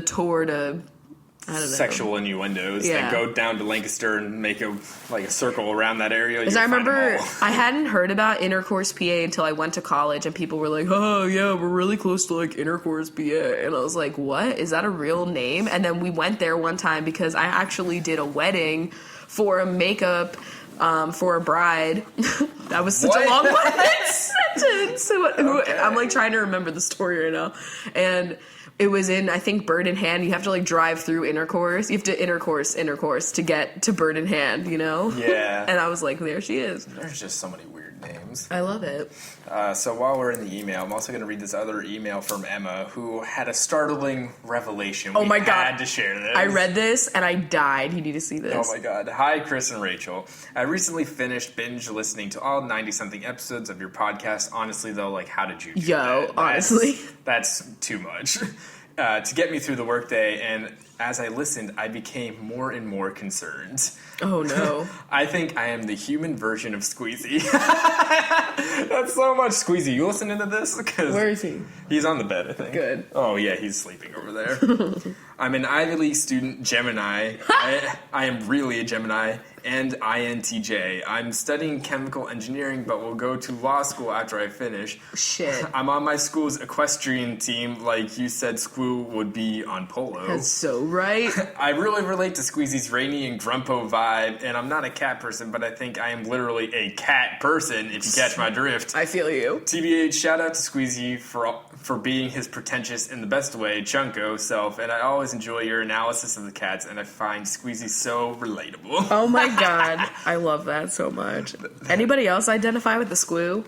tour to, I don't know. Sexual innuendos Yeah. that go down to Lancaster and make a circle around that area. Because I remember I hadn't heard about Intercourse, PA until I went to college, and people were like, "Oh yeah, we're really close to like Intercourse, PA," and I was like, "What? Is that a real name?" And then we went there one time because I actually did a wedding for a makeup for a bride. That was such a long-winded sentence. Okay. I'm like trying to remember the story right now, and it was in, I think, Bird in Hand. You have to like drive through intercourse. You have to intercourse to get to Bird in Hand, you know? Yeah. And I was like, there she is. There's just so many weird names. I love it. So while we're in the email, I'm also going to read this other email from Emma, who had a startling revelation. Oh my God. God. Had to share this. I read this and I died. You need to see this. Oh my god. Hi, Chris and Rachel. I recently finished binge listening to all 90-something episodes of your podcast. Honestly, though, like, how did you do that? Honestly. That's too much. to get me through the workday, and as I listened, I became more and more concerned. Oh, no. I think I am the human version of Squeezy. That's so much Squeezy. You listening to this? Where is he? He's on the bed, I think. Good. Oh, yeah, he's sleeping over there. I'm an Ivy League student, Gemini. I am really a Gemini, and INTJ. I'm studying chemical engineering, but will go to law school after I finish. Shit. I'm on my school's equestrian team, like you said Squoo would be on polo. That's so right. I really relate to Squeezy's rainy and grumpo vibe, and I'm not a cat person, but I think I am literally a cat person, if you catch my drift. I feel you. TBH, shout out to Squeezy for being his pretentious, in the best way, chunko self, and I always enjoy your analysis of the cats, and I find Squeezy so relatable. Oh my god, I love that so much. Anybody else identify with the Squoo?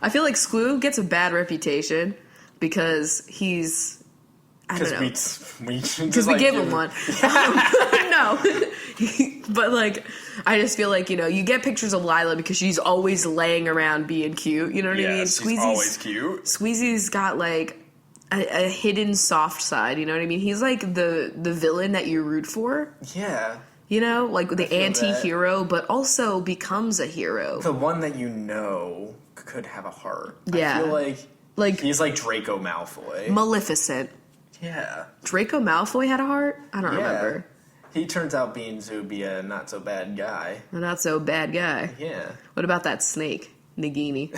I feel like Squoo gets a bad reputation because he's... Because we gave him one. No. But, like, I just feel like, you get pictures of Lila because she's always laying around being cute. You know what I mean? She's always cute. Squeezy's got, like, a hidden soft side. You know what I mean? He's, like, the villain that you root for. Yeah. Like the anti-hero, but also becomes a hero. The one that could have a heart. Yeah. I feel like he's like Draco Malfoy. Maleficent. Yeah. Draco Malfoy had a heart? I don't remember. He turns out being to be a not-so-bad guy. A not-so-bad guy. Yeah. What about that snake? Nagini.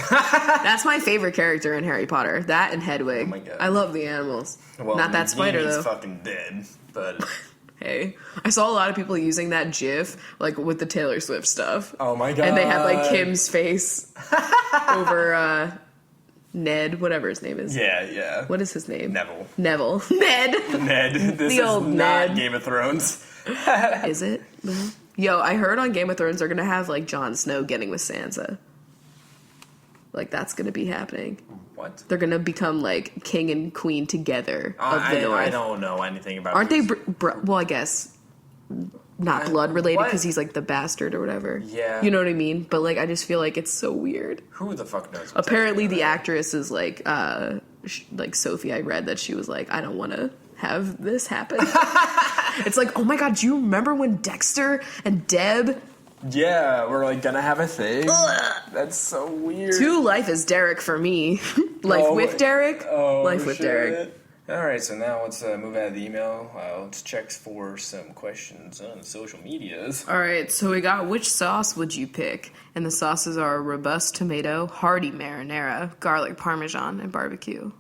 That's my favorite character in Harry Potter. That and Hedwig. Oh my god. I love the animals. Well, not that spider, though. He's fucking dead, but... Hey, I saw a lot of people using that GIF, like, with the Taylor Swift stuff. Oh my god. And they had, like, Kim's face over, Ned, whatever his name is. Yeah. What is his name? Neville. Ned. This the old is not Ned. Game of Thrones. Is it? Yo, I heard on Game of Thrones they're gonna have, like, Jon Snow getting with Sansa. Like, that's gonna be happening. What? They're gonna become, like, king and queen together of the North. I don't know anything about Aren't they... well, I guess... Not blood related because he's like the bastard or whatever. Yeah. You know what I mean? But like I just feel like it's so weird. Who the fuck knows? Apparently the actress is like Sophie. I read that she was like, I don't want to have this happen. It's like, oh my god, do you remember when Dexter and Deb? Yeah, we're like gonna have a thing. That's so weird. Life is Derek for me. Life with Derek. Life with Derek. Alright, so now let's move out of the email. Let's check for some questions on the social medias. Alright, so we got which sauce would you pick? And the sauces are robust tomato, hearty marinara, garlic parmesan, and barbecue.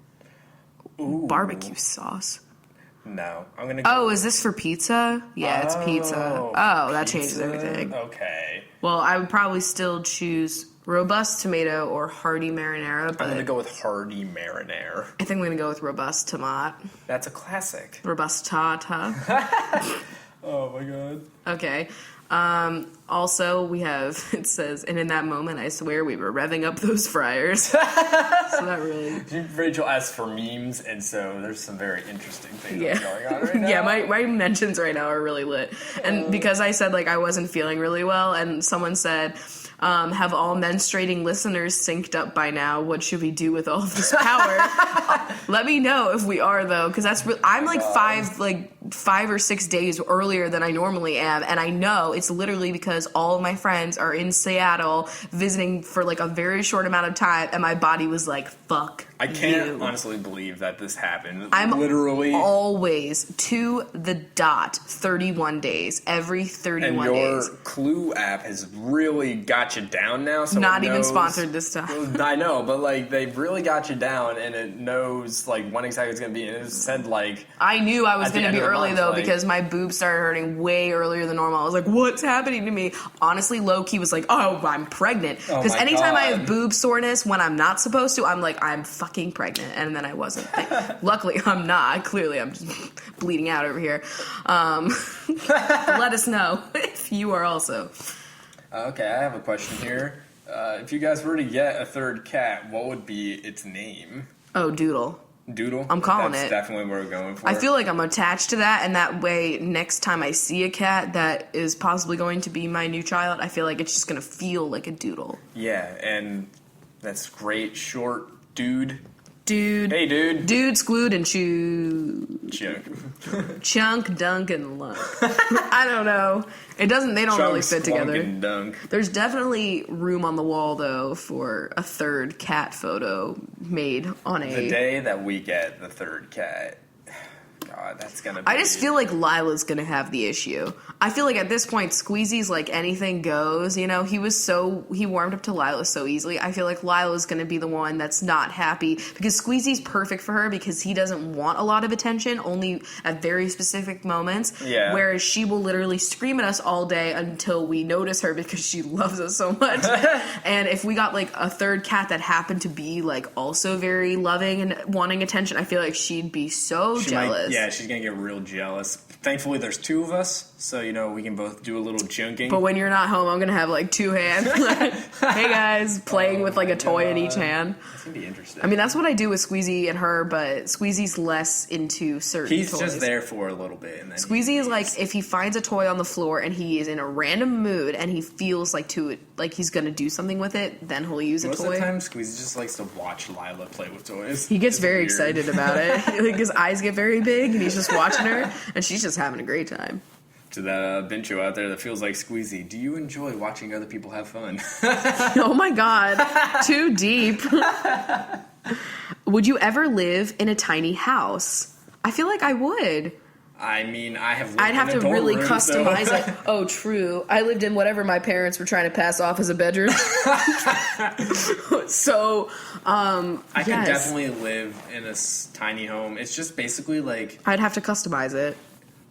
Ooh. Barbecue sauce. No, I'm gonna go. Oh, is this for pizza? Yeah, it's pizza. Oh, that changes everything. Okay. Well, I would probably still choose robust tomato or hearty marinara, but I'm gonna go with hearty marinara. I think I'm gonna go with robust tomat. That's a classic. Robust tata. Oh my god. Okay. Also, we have, it says, and in that moment, I swear we were revving up those fryers. So that really... Rachel asked for memes, and so there's some very interesting things going on right now. Yeah, my mentions right now are really lit. And because I said, like, I wasn't feeling really well, and someone said... have all menstruating listeners synced up by now? What should we do with all of this power? Let me know if we are, though, because that's I'm like 5 or 6 days earlier than I normally am, and I know it's literally because all of my friends are in Seattle visiting for like a very short amount of time, and my body was like, fuck. I can't honestly believe that this happened. I'm literally always to the dot 31 days, every 31 days. And your Clue app has really got you down now. So not even sponsored this time. I know, but like they've really got you down, and it knows like when exactly it's going to be. And it said like I knew I was going to be early month, though because my boobs started hurting way earlier than normal. I was like, what's happening to me? Honestly, low key was like, oh, I'm pregnant. Because anytime I have boob soreness when I'm not supposed to, I'm like, I'm fucking pregnant, and then I wasn't. Luckily, I'm not. Clearly, I'm just bleeding out over here. Let us know if you are also. Okay, I have a question here. If you guys were to get a third cat, what would be its name? Oh, Doodle. Doodle? I'm calling That's it. Definitely what we're going for. I feel like I'm attached to that, and that way, next time I see a cat that is possibly going to be my new child, I feel like it's just going to feel like a Doodle. Yeah, and that's great. Short dude. Dude. Hey, dude. Dude, Squood, and Chew. Chunk, dunk, and lunk. I don't know. They don't really fit together. And dunk. There's definitely room on the wall, though, for a third cat photo made on The day that we get the third cat, God, that's gonna be... I just feel like Lila's gonna have the issue. I feel like at this point, Squeezy's like anything goes. You know, he warmed up to Lila so easily. I feel like Lila's gonna be the one that's not happy because Squeezy's perfect for her because he doesn't want a lot of attention, only at very specific moments. Yeah. Whereas she will literally scream at us all day until we notice her because she loves us so much. And if we got like a third cat that happened to be like also very loving and wanting attention, I feel like she'd be so jealous. Yeah, she's gonna get real jealous. Thankfully, there's two of us, so, you know, we can both do a little junking. But when you're not home, I'm gonna have like two hands. Hey guys, playing with like a toy in each hand. That's gonna be interesting. I mean, that's what I do with Squeezy and her, but Squeezy's less into certain He's toys. just there for a little bit. And then Squeezy is like, if he finds a toy on the floor and he is in a random mood and he feels like he's gonna do something with it, then he'll use a toy. Most of the time, Squeezy just likes to watch Lila play with toys. He gets very excited about it. Like, his eyes get very big and he's just watching her and she's just having a great time. To that Bincho out there that feels like Squeezy, do you enjoy watching other people have fun? Oh my god, too deep. Would you ever live in a tiny house? I feel like I would. I mean, I'd have to really customize it. Oh, true. I lived in whatever my parents were trying to pass off as a bedroom. So, I could definitely live in a tiny home. It's just basically like... I'd have to customize it.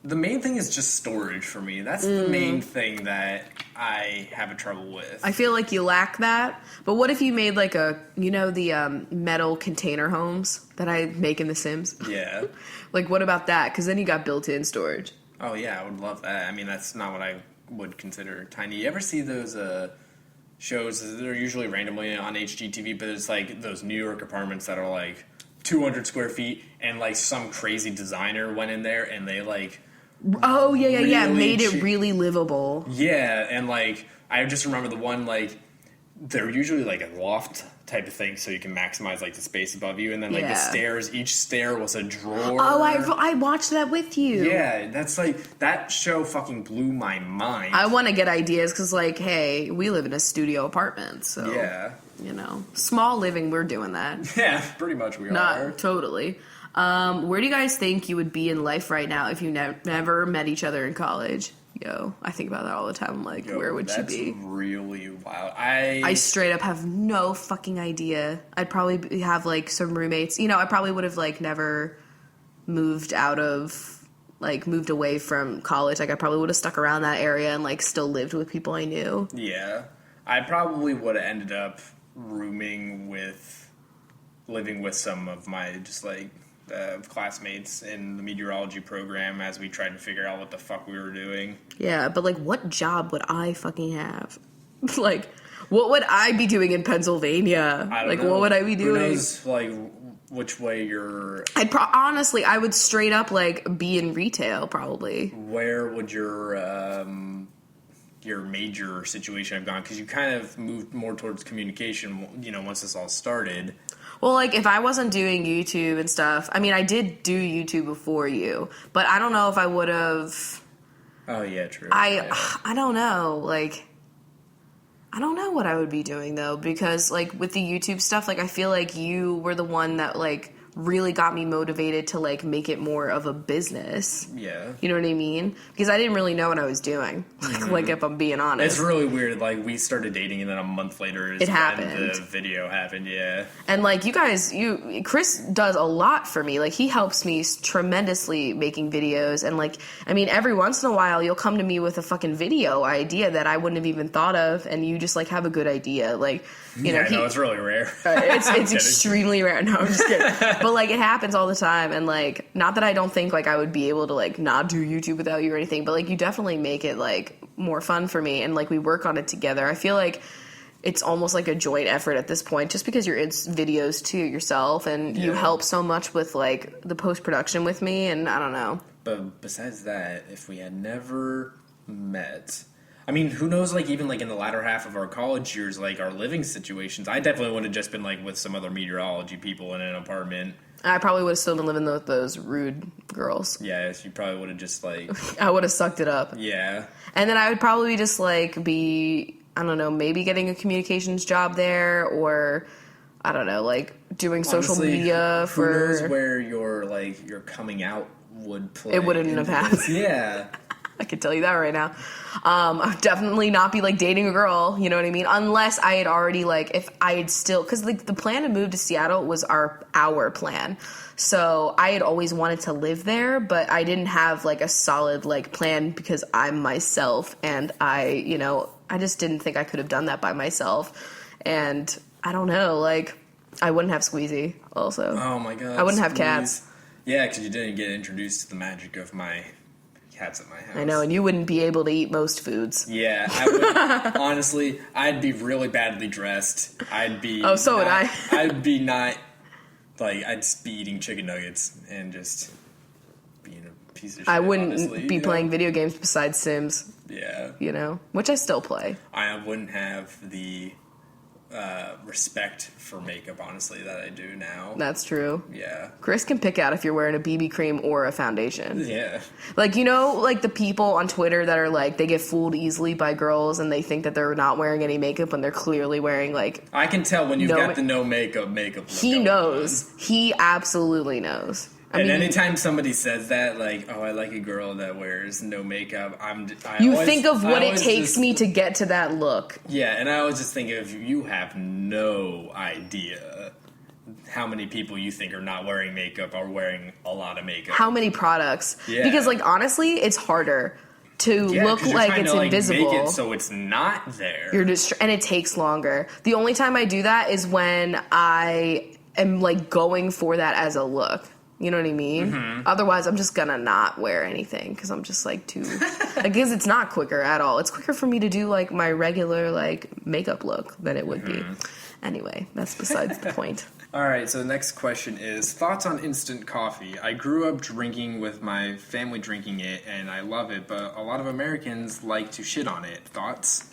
The main thing is just storage for me. That's the main thing that I have a trouble with. I feel like you lack that. But what if you made like the metal container homes that I make in The Sims? Yeah. Like, what about that? Because then you got built-in storage. Oh, yeah, I would love that. I mean, that's not what I would consider tiny. You ever see those shows? They're usually randomly on HGTV, but it's like those New York apartments that are like 200 square feet, and like some crazy designer went in there and they like... Oh, yeah. Made it really livable. Yeah, and like, I just remember the one, like, they're usually like a loft type of thing, so you can maximize like the space above you, and then like the stairs, each stair was a drawer. Oh, I watched that with you. Yeah, that's like, that show fucking blew my mind. I want to get ideas, because like, hey, we live in a studio apartment, so... Yeah. You know, small living, we're doing that. Yeah, pretty much we are. Not totally. Where do you guys think you would be in life right now if you never met each other in college? Yo, I think about that all the time. I'm like, where would you be? That's really wild. I straight up have no fucking idea. I'd probably have like some roommates. You know, I probably would have like never moved away from college. Like, I probably would have stuck around that area and like still lived with people I knew. Yeah. I probably would have ended up living with some of my just like classmates in the meteorology program as we tried to figure out what the fuck we were doing. Yeah, but like, what job would I fucking have? Like, what would I be doing in Pennsylvania? I don't know. What would I be doing? Who knows, like, which way you're... Honestly, I would straight up like be in retail probably. Where would your major situation have gone? Because you kind of moved more towards communication, you know, once this all started. Well, like, if I wasn't doing YouTube and stuff, I mean, I did do YouTube before you, but I don't know if I would have... Oh, yeah, true. I don't know, like, I don't know what I would be doing, though, because, like, with the YouTube stuff, like, I feel like you were the one that, like, really got me motivated to, like, make it more of a business. Yeah. You know what I mean? Because I didn't really know what I was doing, like, if I'm being honest. It's really weird. Like, we started dating, and then a month later it happened. When the video happened, yeah. And, like, you guys, Chris does a lot for me. Like, he helps me tremendously making videos. And, like, I mean, every once in a while, you'll come to me with a fucking video idea that I wouldn't have even thought of, and you just, like, have a good idea. Like, you know, it's really rare. It's extremely rare. No, I'm just kidding. But, like, it happens all the time. And, like, not that I don't think, like, I would be able to, like, not do YouTube without you or anything, but, like, you definitely make it, like, more fun for me. And, like, we work on it together. I feel like it's almost like a joint effort at this point, just because you're in videos too yourself, and you help so much with, like, the post-production with me, and I don't know. But besides that, if we had never met... I mean, who knows, like, even, like, in the latter half of our college years, like, our living situations, I definitely would have just been, like, with some other meteorology people in an apartment. I probably would have still been living with those rude girls. Yeah, so you probably would have just, like... I would have sucked it up. Yeah. And then I would probably just, like, be, I don't know, maybe getting a communications job there, or, I don't know, like, doing social media for... Who knows where your coming out would play. It wouldn't have happened. Yeah. I can tell you that right now. I would definitely not be, like, dating a girl, you know what I mean? Unless I had already, like, if I had still... Because, like, the plan to move to Seattle was our plan. So I had always wanted to live there, but I didn't have, like, a solid, like, plan because I'm myself. And I just didn't think I could have done that by myself. And I don't know, like, I wouldn't have Squeezy also. Oh, my God. I wouldn't have cats. Yeah, because you didn't get introduced to the magic of my... cats at my house. I know, and you wouldn't be able to eat most foods. Yeah, I would. Honestly, I'd be really badly dressed. I'd be... Oh, so would I. I'd be not... Like, I'd just be eating chicken nuggets and just being a piece of shit, I wouldn't honestly, be playing video games besides Sims. Yeah. You know? Which I still play. I wouldn't have the... respect for makeup, honestly, that I do now. That's true. Yeah. Chris can pick out if you're wearing a BB cream or a foundation. Yeah. Like, you know, like the people on Twitter that are like, they get fooled easily by girls and they think that they're not wearing any makeup when they're clearly wearing, like... I can tell when you've got the no makeup look. He knows. He absolutely knows. I mean, anytime somebody says that, like, oh, I like a girl that wears no makeup, you think of what it takes me to get to that look. Yeah, and I always just think of, you have no idea how many people you think are not wearing makeup are wearing a lot of makeup. How many products. Yeah. Because, like, honestly, it's harder to look like it's invisible. Make it so it's not there. And it takes longer. The only time I do that is when I am, like, going for that as a look. You know what I mean? Mm-hmm. Otherwise, I'm just gonna not wear anything because I'm just, like, too... Because it's not quicker at all. It's quicker for me to do, like, my regular, like, makeup look than it would be. Anyway, that's besides the point. All right, so the next question is, thoughts on instant coffee? I grew up drinking with my family drinking it, and I love it, but a lot of Americans like to shit on it. Thoughts?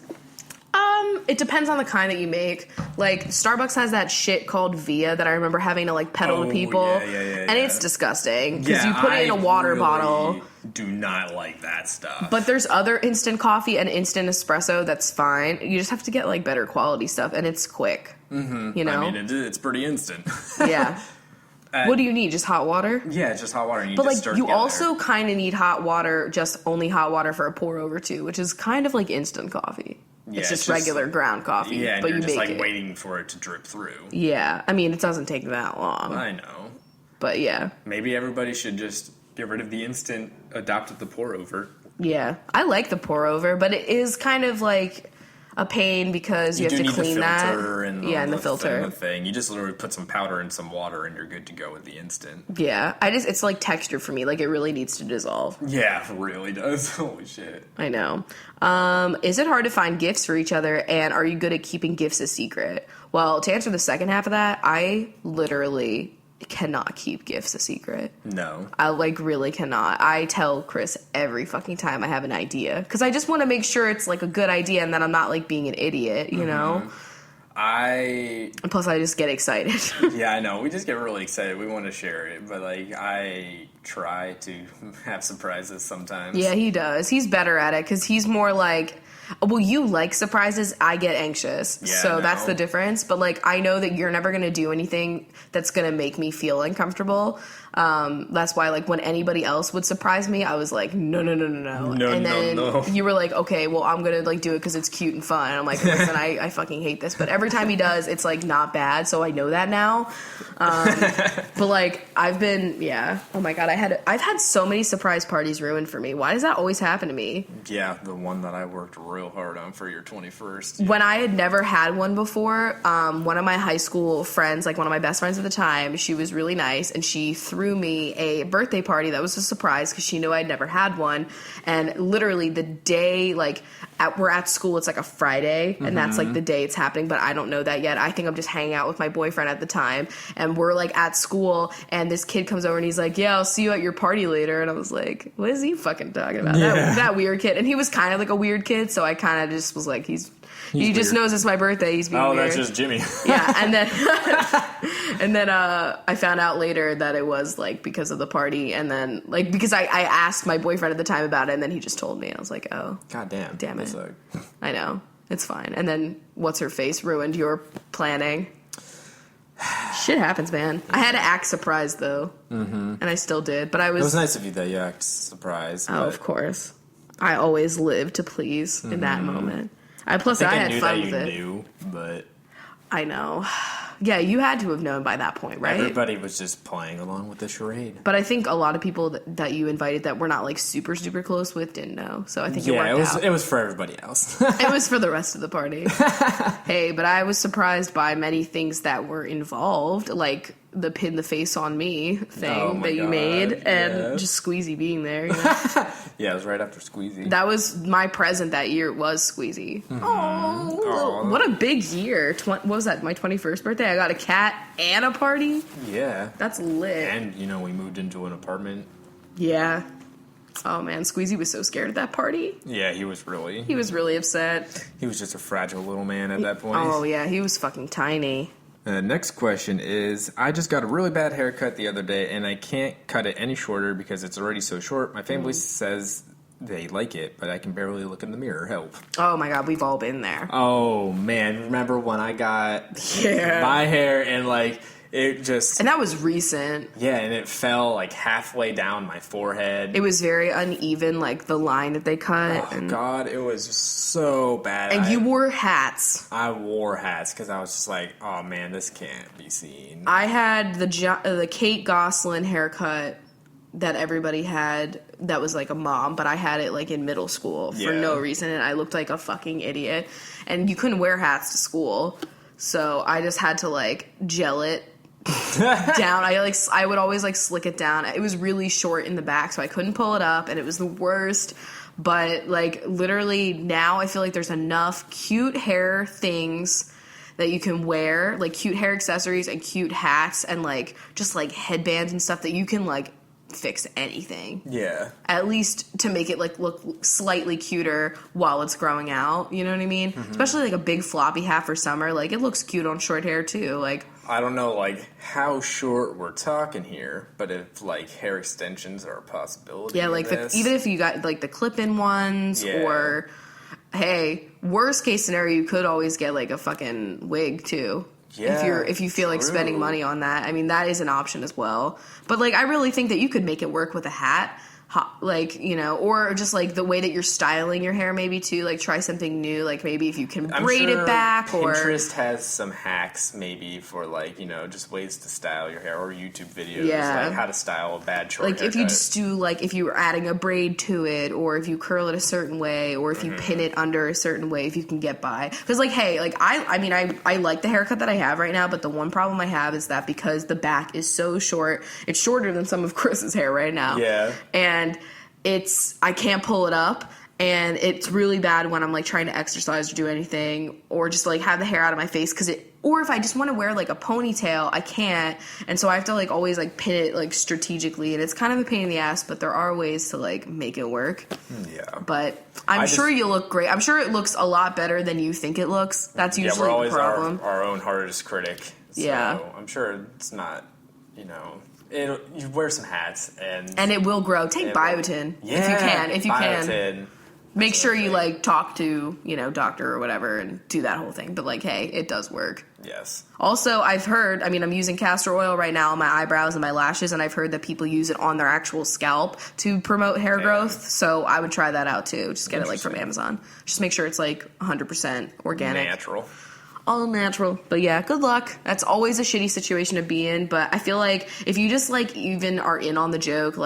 It depends on the kind that you make. Like, Starbucks has that shit called Via that I remember having to, like, peddle to people. And it's disgusting. Because you put it in a water bottle. Do not like that stuff. But there's other instant coffee and instant espresso that's fine. You just have to get, like, better quality stuff. And it's quick. Mm-hmm. You know? I mean, it's pretty instant. Yeah. What do you need? Just hot water? Yeah, just hot water. But, like, you also kind of need hot water, just only hot water for a pour over, too. Which is kind of like instant coffee. Yeah, it's just regular ground coffee. Yeah, but you're you just, make like, waiting for it to drip through. Yeah. I mean, it doesn't take that long. I know. But, yeah. Maybe everybody should just get rid of the instant, adopt the pour over. Yeah. I like the pour over, but it is kind of, like, a pain because you have to clean that. And the filter. And the thing. You just literally put some powder and some water and you're good to go with the instant. Yeah. It's like texture for me. Like, it really needs to dissolve. Yeah, it really does. Holy shit. I know. Is it hard to find gifts for each other, and are you good at keeping gifts a secret? Well, to answer the second half of that, I literally cannot keep gifts a secret. No. I, like, really cannot. I tell Chris every fucking time I have an idea. Because I just want to make sure it's, like, a good idea and that I'm not, like, being an idiot, you know? And plus, I just get excited. Yeah, I know. We just get really excited. We want to share it. But, like, I try to have surprises sometimes. Yeah, he does. He's better at it because he's more like... Well, you like surprises, I get anxious. Yeah, so that's the difference. But, like, I know that you're never going to do anything that's going to make me feel uncomfortable. That's why, like, when anybody else would surprise me, I was like, no. And then you were like, okay, well, I'm going to, like, do it because it's cute and fun. And I'm like, listen, I fucking hate this. But every time he does, it's, like, not bad. So I know that now. But, like, oh my God, I've had so many surprise parties ruined for me. Why does that always happen to me? Yeah, the one that I worked real hard on for your 21st. When I had never had one before, one of my high school friends, like one of my best friends at the time, she was really nice, and she threw me a birthday party that was a surprise because she knew I'd never had one. And literally the day, like, we're at school, it's like a Friday, and that's like the day it's happening, but I don't know that yet. I think I'm just hanging out with my boyfriend at the time, and we're like at school, and this kid comes over and he's like, yeah, I'll see you at your party later. And I was like, what is he fucking talking about? Yeah. That weird kid. And he was kind of like a weird kid, so I kind of just was like, he just knows it's my birthday. He's being weird. That's just Jimmy. Yeah, and then And then I found out later that it was like because of the party, and then like because I asked my boyfriend at the time about it, and then he just told me. I was like, oh, God damn it. I know, it's fine. And then what's her face ruined your planning. Shit happens, man. I had to act surprised though, and I still did. But it was nice of you that you act surprised. Oh, of course. I always live to please in that moment. I had fun with it. Knew, but I know. Yeah, you had to have known by that point, right? Everybody was just playing along with the charade. But I think a lot of people that you invited that we're not like super, super close with didn't know. So I think it worked out. It was for everybody else. It was for the rest of the party. Hey, but I was surprised by many things that were involved, like the pin the face on me thing that you made, and just Squeezy being there. You know? Yeah, it was right after Squeezy. That was my present that year, was Squeezy. Oh, what a big year. What was that, my 21st birthday? I got a cat and a party? Yeah. That's lit. And, we moved into an apartment. Yeah. Oh, man, Squeezy was so scared at that party. Yeah, he was really upset. He was just a fragile little man at that point. Oh, yeah, he was fucking tiny. Next question is, I just got a really bad haircut the other day, and I can't cut it any shorter because it's already so short. My family says they like it, but I can barely look in the mirror. Help. Oh, my God, we've all been there. Oh, man. Remember when I got my hair and, it just... And that was recent. Yeah, and it fell, halfway down my forehead. It was very uneven, the line that they cut. Oh, God, it was so bad. And you wore hats. I wore hats because I was just like, oh, man, this can't be seen. I had the Kate Gosselin haircut that everybody had that was like a mom, but I had it, in middle school for no reason, and I looked like a fucking idiot. And you couldn't wear hats to school, so I just had to, gel it down. I would always slick it down. It was really short in the back, so I couldn't pull it up, and it was the worst. But literally now I feel like there's enough cute hair things that you can wear, cute hair accessories and cute hats and just headbands and stuff that you can fix anything. Yeah. At least to make it look slightly cuter while it's growing out. You know what I mean? Mm-hmm. Especially a big floppy hat for summer. It looks cute on short hair too. I don't know how short we're talking here, but if hair extensions are a possibility. Yeah, even if you got the clip-in ones, or hey, worst case scenario, you could always get a fucking wig too. Yeah, if you feel like spending money on that. I mean, that is an option as well. But I really think that you could make it work with a hat. Or just the way that you're styling your hair maybe too, try something new, maybe if you can braid it back, or Pinterest has some hacks maybe for just ways to style your hair, or YouTube videos how to style a bad short haircut. If you just do if you were adding a braid to it, or if you curl it a certain way, or if you pin it under a certain way, if you can get by. Because I like the haircut that I have right now, but the one problem I have is that because the back is so short, it's shorter than some of Chris's hair right now. Yeah. And I can't pull it up, and it's really bad when I'm trying to exercise or do anything, or just have the hair out of my face or if I just want to wear a ponytail, I can't, and so I have to always pin it strategically, and it's kind of a pain in the ass, but there are ways to make it work. Yeah. But I'm sure you look great. I'm sure it looks a lot better than you think it looks. That's usually the problem. Our own hardest critic. So yeah. I'm sure it's not, you wear some hats and it will grow. Take biotin if you can. Make sure you talk to doctor or whatever and do that whole thing. But hey, it does work. Yes. Also, I've heard. I'm using castor oil right now on my eyebrows and my lashes, and I've heard that people use it on their actual scalp to promote hair growth. So I would try that out too. Just get it from Amazon. Just make sure it's 100% organic, natural. All natural. But yeah, good luck. That's always a shitty situation to be in, but I feel if you just even are in on the joke,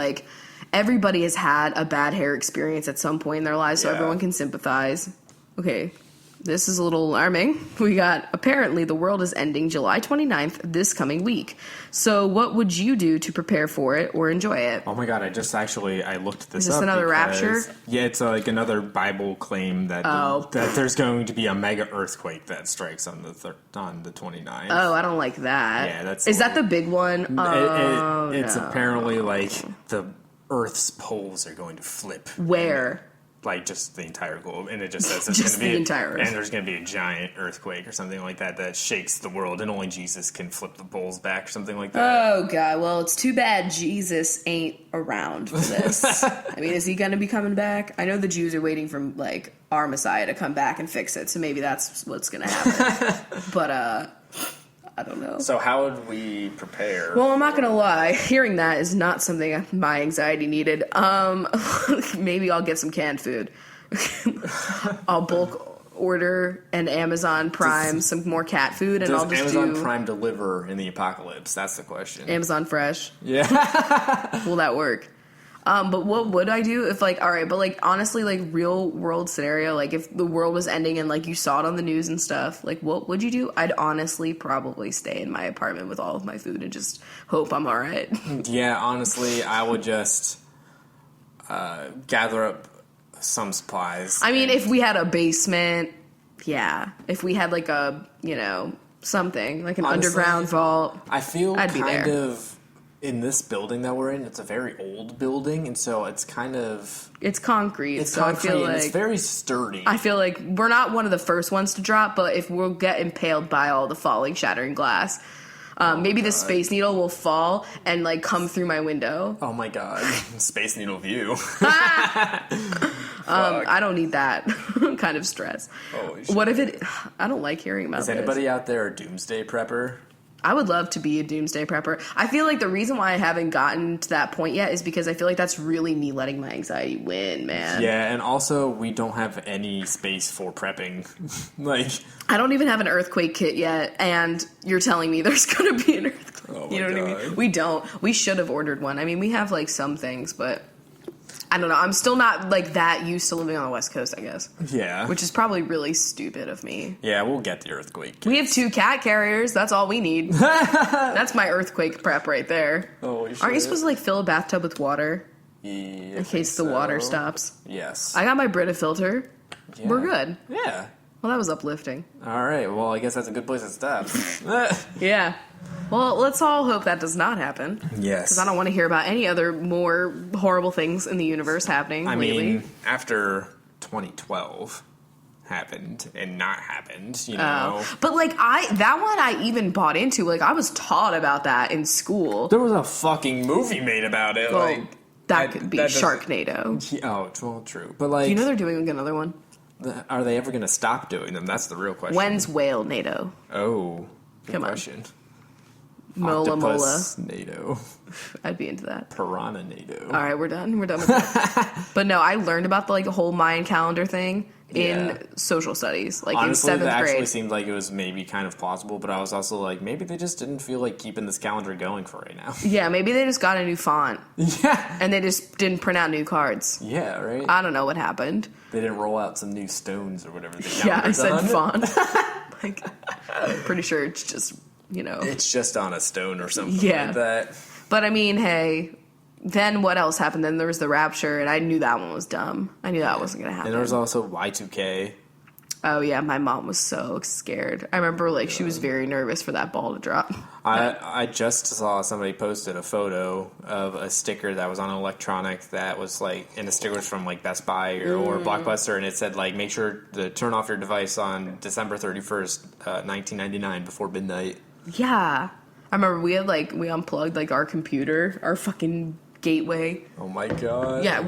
everybody has had a bad hair experience at some point in their lives, so everyone can sympathize. Okay, this is a little alarming. We got, apparently the world is ending July 29th this coming week. So what would you do to prepare for it or enjoy it? Oh my God, I looked this up. Is this another rapture? Yeah, it's another Bible claim that that there's going to be a mega earthquake that strikes on the 29th. Oh, I don't like that. Yeah, is that the big one? It's apparently the Earth's poles are going to flip. Where? like just the entire globe, and it just says just the entire Earth. And there's going to be a giant earthquake or something like that shakes the world, and only Jesus can flip the poles back or something like that. Oh god, well it's too bad Jesus ain't around for this. I mean, is he going to be coming back? I know the Jews are waiting for like our Messiah to come back and fix it, so maybe that's what's going to happen. But I don't know. So how would we prepare? Well, I'm not gonna lie. Hearing that is not something my anxiety needed. Maybe I'll get some canned food. I'll bulk order and Amazon Prime some more cat food, and I'll just Amazon Prime deliver in the apocalypse? That's the question. Amazon Fresh. Yeah. Will that work? But what would I do if, like, all right, but, like, honestly, like, real world scenario, like, if the world was ending and, like, you saw it on the news and stuff, like, what would you do? I'd honestly probably stay in my apartment with all of my food and just hope I'm all right. Yeah, honestly, I would just gather up some supplies. I mean, if we had a basement, yeah. If we had, like, a, you know, something, like an underground vault, I feel I'd kind of... In this building that we're in, it's a very old building, and so it's kind of... It's concrete. It's so concrete, I feel like, and it's very sturdy. I feel like we're not one of the first ones to drop, but if we'll get impaled by all the falling, shattering glass, maybe the Space Needle will fall and, like, come through my window. Oh, my God. Space Needle view. I don't need that kind of stress. Holy shit. What if it... I don't like hearing about this. Is anybody out there a doomsday prepper? I would love to be a doomsday prepper. I feel like the reason why I haven't gotten to that point yet is because I feel like that's really me letting my anxiety win, man. Yeah, and also we don't have any space for prepping. Like, I don't even have an earthquake kit yet, and you're telling me there's going to be an earthquake. Oh my you know God. what I mean? We don't. We should have ordered one. I mean, we have, like, some things, but I don't know. I'm still not, like, that used to living on the West Coast, I guess. Yeah. Which is probably really stupid of me. Yeah, we'll get the earthquake kits. We have 2 cat carriers. That's all we need. That's my earthquake prep right there. Holy shit. Aren't you supposed to, like, fill a bathtub with water? Yeah, In case the water stops. Yes. I got my Brita filter. Yeah. We're good. Yeah. Well, that was uplifting. All right. Well, I guess that's a good place to stop. Yeah. Well, let's all hope that does not happen. Yes. Because I don't want to hear about any other more horrible things in the universe happening lately. mean, after 2012 happened and not happened, you know. But, like, that one I even bought into. Like, I was taught about that in school. There was a fucking movie made about it. Well, like that could be Sharknado. Oh, well, true. But, like... Do you know they're doing another one? Are they ever going to stop doing them? That's the real question. When's Whale NATO? Oh, good Come on. question. Mola Octopus NATO. I'd be into that. Piranha NATO. All right, we're done. We're done with that. But no, I learned about the whole Mayan calendar thing in social studies, like honestly, in 7th grade. Honestly, that actually seemed like it was maybe kind of plausible, but I was also like, maybe they just didn't feel like keeping this calendar going for right now. Yeah, maybe they just got a new font. Yeah. And they just didn't print out new cards. Yeah, right? I don't know what happened. They didn't roll out some new stones or whatever the calendar's Yeah, I said on. font. Like, I'm pretty sure it's just, you know. It's just on a stone or something like that. But I mean, hey, then what else happened? Then there was the Rapture, and I knew that one was dumb. I knew that wasn't going to happen. And there was also Y2K. Oh, yeah, my mom was so scared. I remember, like, she was very nervous for that ball to drop. I just saw somebody posted a photo of a sticker that was on an electronic that was, like, and the sticker was from, like, Best Buy or Blockbuster, and it said, like, make sure to turn off your device on December 31st, 1999 before midnight. Yeah. I remember we unplugged, like, our computer, our fucking gateway. Oh my god. Yeah,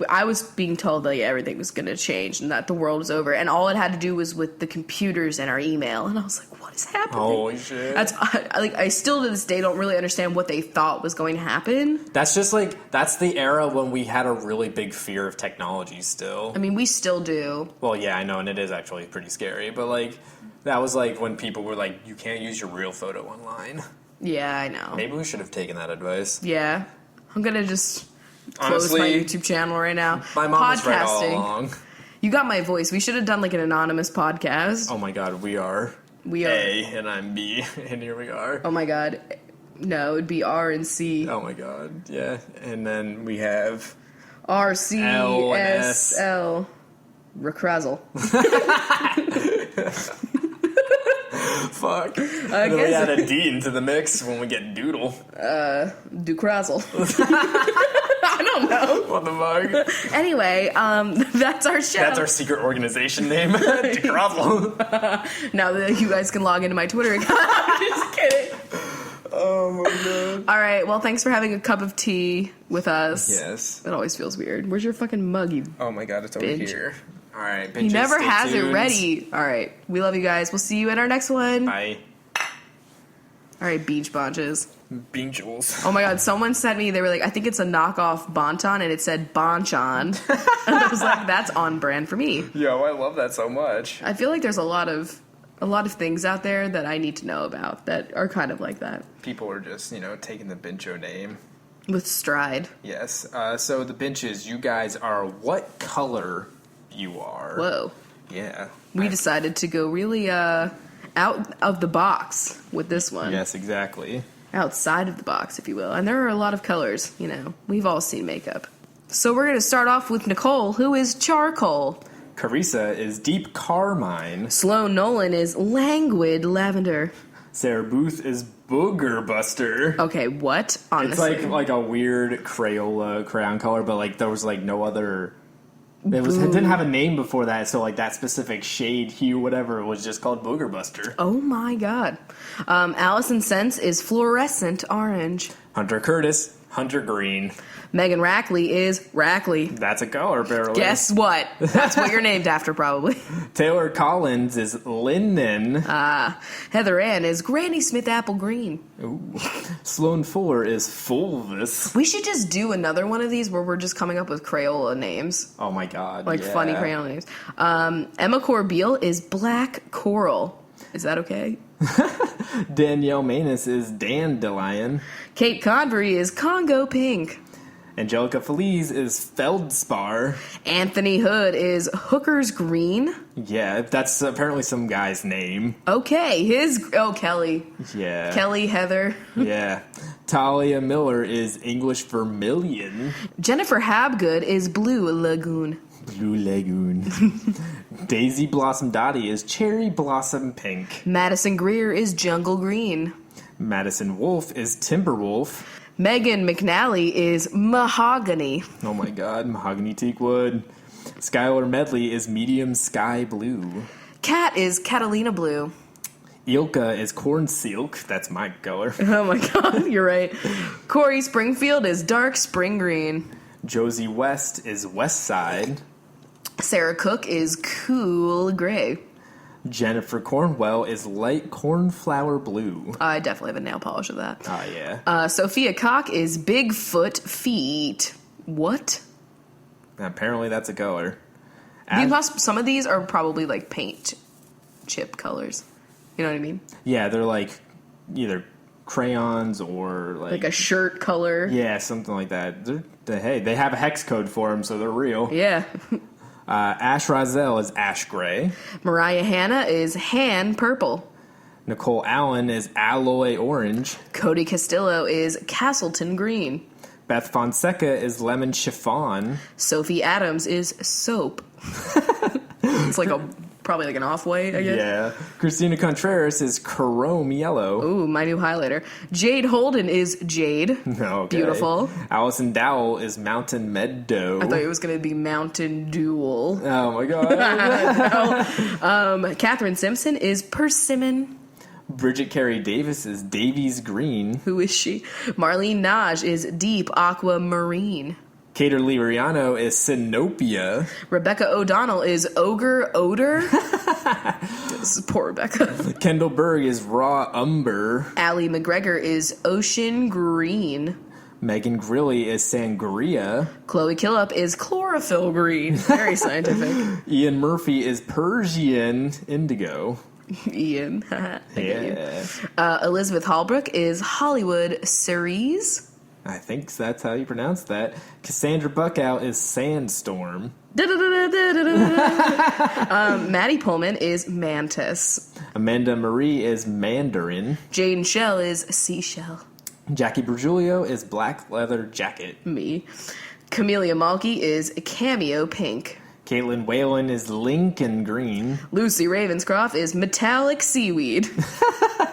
I was being told that everything was going to change and that the world was over, and all it had to do was with the computers and our email, and I was like, what is happening? Holy shit. I still to this day don't really understand what they thought was going to happen. That's just like, that's the era when we had a really big fear of technology still. I mean, we still do. Well, yeah, I know, and it is actually pretty scary, but like, that was like when people were like, you can't use your real photo online. Yeah, I know. Maybe we should have taken that advice. Yeah. I'm going to just close my YouTube channel right now. My mom was right all along. You got my voice. We should have done like an anonymous podcast. Oh my god, we are A and I'm B, and here we are. Oh my god. No, it'd be R and C. Oh my god, yeah. And then we have R, C, S, L. CoffeeWithChrachel. Fuck. Then we add a D into the mix when we get Doodle. DuCrazzle. I don't know. What the fuck? Anyway, that's our show. That's our secret organization name. DeChrachel. Now that you guys can log into my Twitter account. I'm just kidding. Oh my god. All right, well, thanks for having a cup of tea with us. Yes. It always feels weird. Where's your fucking mug, you Oh my god, it's over Binge. here. All right, He bitches, never stay has tuned. it ready. All right, we love you guys. We'll see you in our next one. Bye. All right, beach bonches. Bean Jules. Oh my god, someone sent me, they were like, I think it's a knockoff Bonton, and it said Bonchon. And I was like, that's on brand for me. Yo, I love that so much. I feel like there's a lot of things out there that I need to know about that are kind of like that. People are just, taking the Bincho name. With stride. Yes. So the benches, you guys are what color you are. Whoa. Yeah. We decided to go really out of the box with this one. Yes, exactly. Outside of the box, if you will. And there are a lot of colors, We've all seen makeup. So we're going to start off with Nicole, who is charcoal. Carissa is deep carmine. Sloan Nolan is languid lavender. Sarah Booth is booger buster. Okay, what? Honestly. It's like a weird Crayola crayon color, but there was no other. It didn't have a name before that, so that specific shade, hue, whatever, was just called Booger Buster. Oh my god. Allison Sense is fluorescent orange. Hunter Curtis, Hunter Green. Megan Rackley is Rackley. That's a color, apparently. Guess what? That's what you're named after, probably. Taylor Collins is Linen. Heather Ann is Granny Smith Apple Green. Ooh. Sloan Fuller is Fulvis. We should just do another one of these where we're just coming up with Crayola names. Oh my god, Funny Crayola names. Emma Corbeil is Black Coral. Is that okay? Danielle Manus is Dandelion. Kate Convery is Congo Pink. Angelica Feliz is Feldspar. Anthony Hood is Hooker's Green. Yeah, that's apparently some guy's name. Okay, Kelly. Yeah. Kelly Heather. Yeah. Talia Miller is English Vermilion. Jennifer Habgood is Blue Lagoon. Blue Lagoon. Daisy Blossom Dottie is Cherry Blossom Pink. Madison Greer is Jungle Green. Madison Wolf is Timberwolf. Megan McNally is Mahogany. Oh my god, Mahogany Teakwood. Skylar Medley is Medium Sky Blue. Kat is Catalina Blue. Ilka is Corn Silk. That's my color. Oh my god, you're right. Corey Springfield is Dark Spring Green. Josie West is West Side. Sarah Cook is Cool Gray. Jennifer Cornwell is Light Cornflower Blue. I definitely have a nail polish of that. Oh, yeah. Sophia Cock is Bigfoot Feet. What? Apparently that's a color. Some of these are probably paint chip colors. You know what I mean? Yeah, they're either crayons or like a shirt color. Yeah, something like that. They have a hex code for them, so they're real. Yeah. Ash Rozelle is Ash Gray. Mariah Hanna is Han Purple. Nicole Allen is Alloy Orange. Cody Castillo is Castleton Green. Beth Fonseca is Lemon Chiffon. Sophie Adams is Soap. It's probably an off-white, I guess. Yeah. Christina Contreras is Chrome Yellow. Ooh, my new highlighter. Jade Holden is Jade. Okay. Beautiful. Allison Dowell is Mountain Meadow. I thought it was going to be Mountain Duel. Oh my god. No. Catherine Simpson is Persimmon. Bridget Carey Davis is Davies Green. Who is she? Marlene Naj is Deep Aquamarine. Cater Liriano is Sinopia. Rebecca O'Donnell is Ogre Odor. This is poor Rebecca. Kendall Berg is Raw Umber. Allie McGregor is Ocean Green. Megan Grilly is Sangria. Chloe Killup is Chlorophyll Green. Very scientific. Ian Murphy is Persian Indigo. Ian. Yeah. Elizabeth Hallbrook is Hollywood Cerise. I think that's how you pronounce that. Cassandra Buckout is Sandstorm. Maddie Pullman is Mantis. Amanda Marie is Mandarin. Jane Shell is Seashell. Jackie Bergiulio is Black Leather Jacket. Me. Camellia Malky is Cameo Pink. Caitlin Whalen is Lincoln Green. Lucy Ravenscroft is Metallic Seaweed.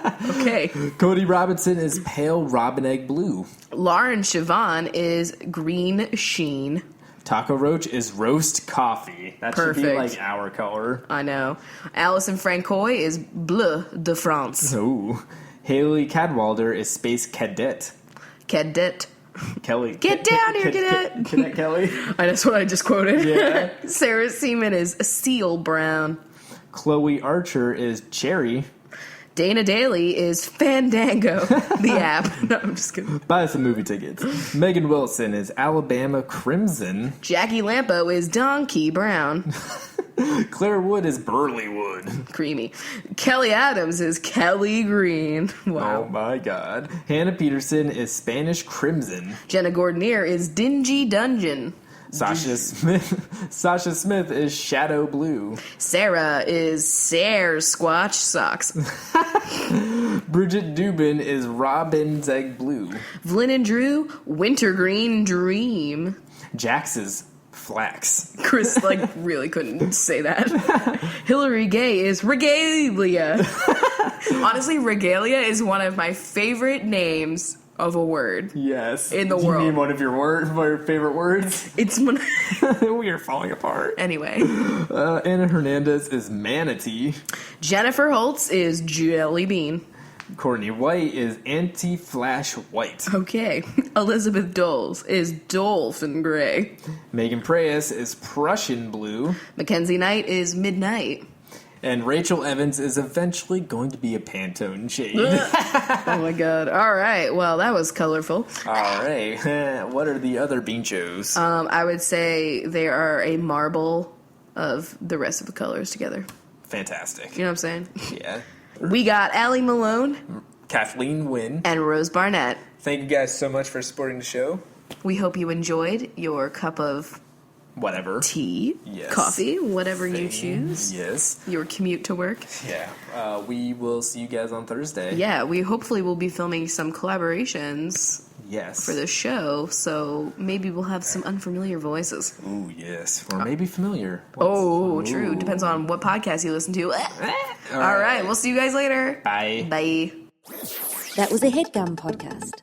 Okay. Cody Robinson is pale robin egg blue. Lauren Siobhan is green sheen. Taco Roach is roast coffee. That should be like our color. I know. Allison Francois is bleu de France. Ooh. Haley Cadwalder is space cadet. Cadet. Kelly. Get down here, cadet. Cadet Kelly. That's what I just quoted. Yeah. Sarah Seaman is seal brown. Chloe Archer is cherry. Dana Daly is Fandango, the app. No, I'm just kidding. Buy some movie tickets. Megan Wilson is Alabama Crimson. Jackie Lampo is Donkey Brown. Claire Wood is Burley Wood. Creamy. Kelly Adams is Kelly Green. Wow. Oh my God. Hannah Peterson is Spanish Crimson. Jenna Gordonier is Dingy Dungeon. Sasha Smith is Shadow Blue. Sarah is Sare Squatch Socks. Bridget Dubin is Robin's Egg Blue. Vlyn and Drew, Wintergreen Dream. Jax is Flax. Chris, really couldn't say that. Hillary Gay is Regalia. Honestly, Regalia is one of my favorite names of a word. Yes. In the world. You mean one of your favorite words? It's one. We are falling apart. Anyway. Anna Hernandez is Manatee. Jennifer Holtz is Jelly Bean. Courtney White is Anti-Flash White. Okay. Elizabeth Doles is Dolphin Gray. Megan Preyes is Prussian Blue. Mackenzie Knight is Midnight. And Rachel Evans is eventually going to be a Pantone shade. Oh my God. All right. Well, that was colorful. All right. What are the other beanchos? I would say they are a marble of the rest of the colors together. Fantastic. You know what I'm saying? Yeah. We got Allie Malone, Kathleen Wynn, and Rose Barnett. Thank you guys so much for supporting the show. We hope you enjoyed your cup of whatever. Tea, yes. Coffee, whatever you choose. Yes. Your commute to work. Yeah. We will see you guys on Thursday. Yeah, we hopefully will be filming some collaborations. Yes. For the show, so maybe we'll have some unfamiliar voices. Ooh, yes. Or maybe familiar. True. Depends on what podcast you listen to. All right. We'll see you guys later. Bye. Bye. That was a HeadGum podcast.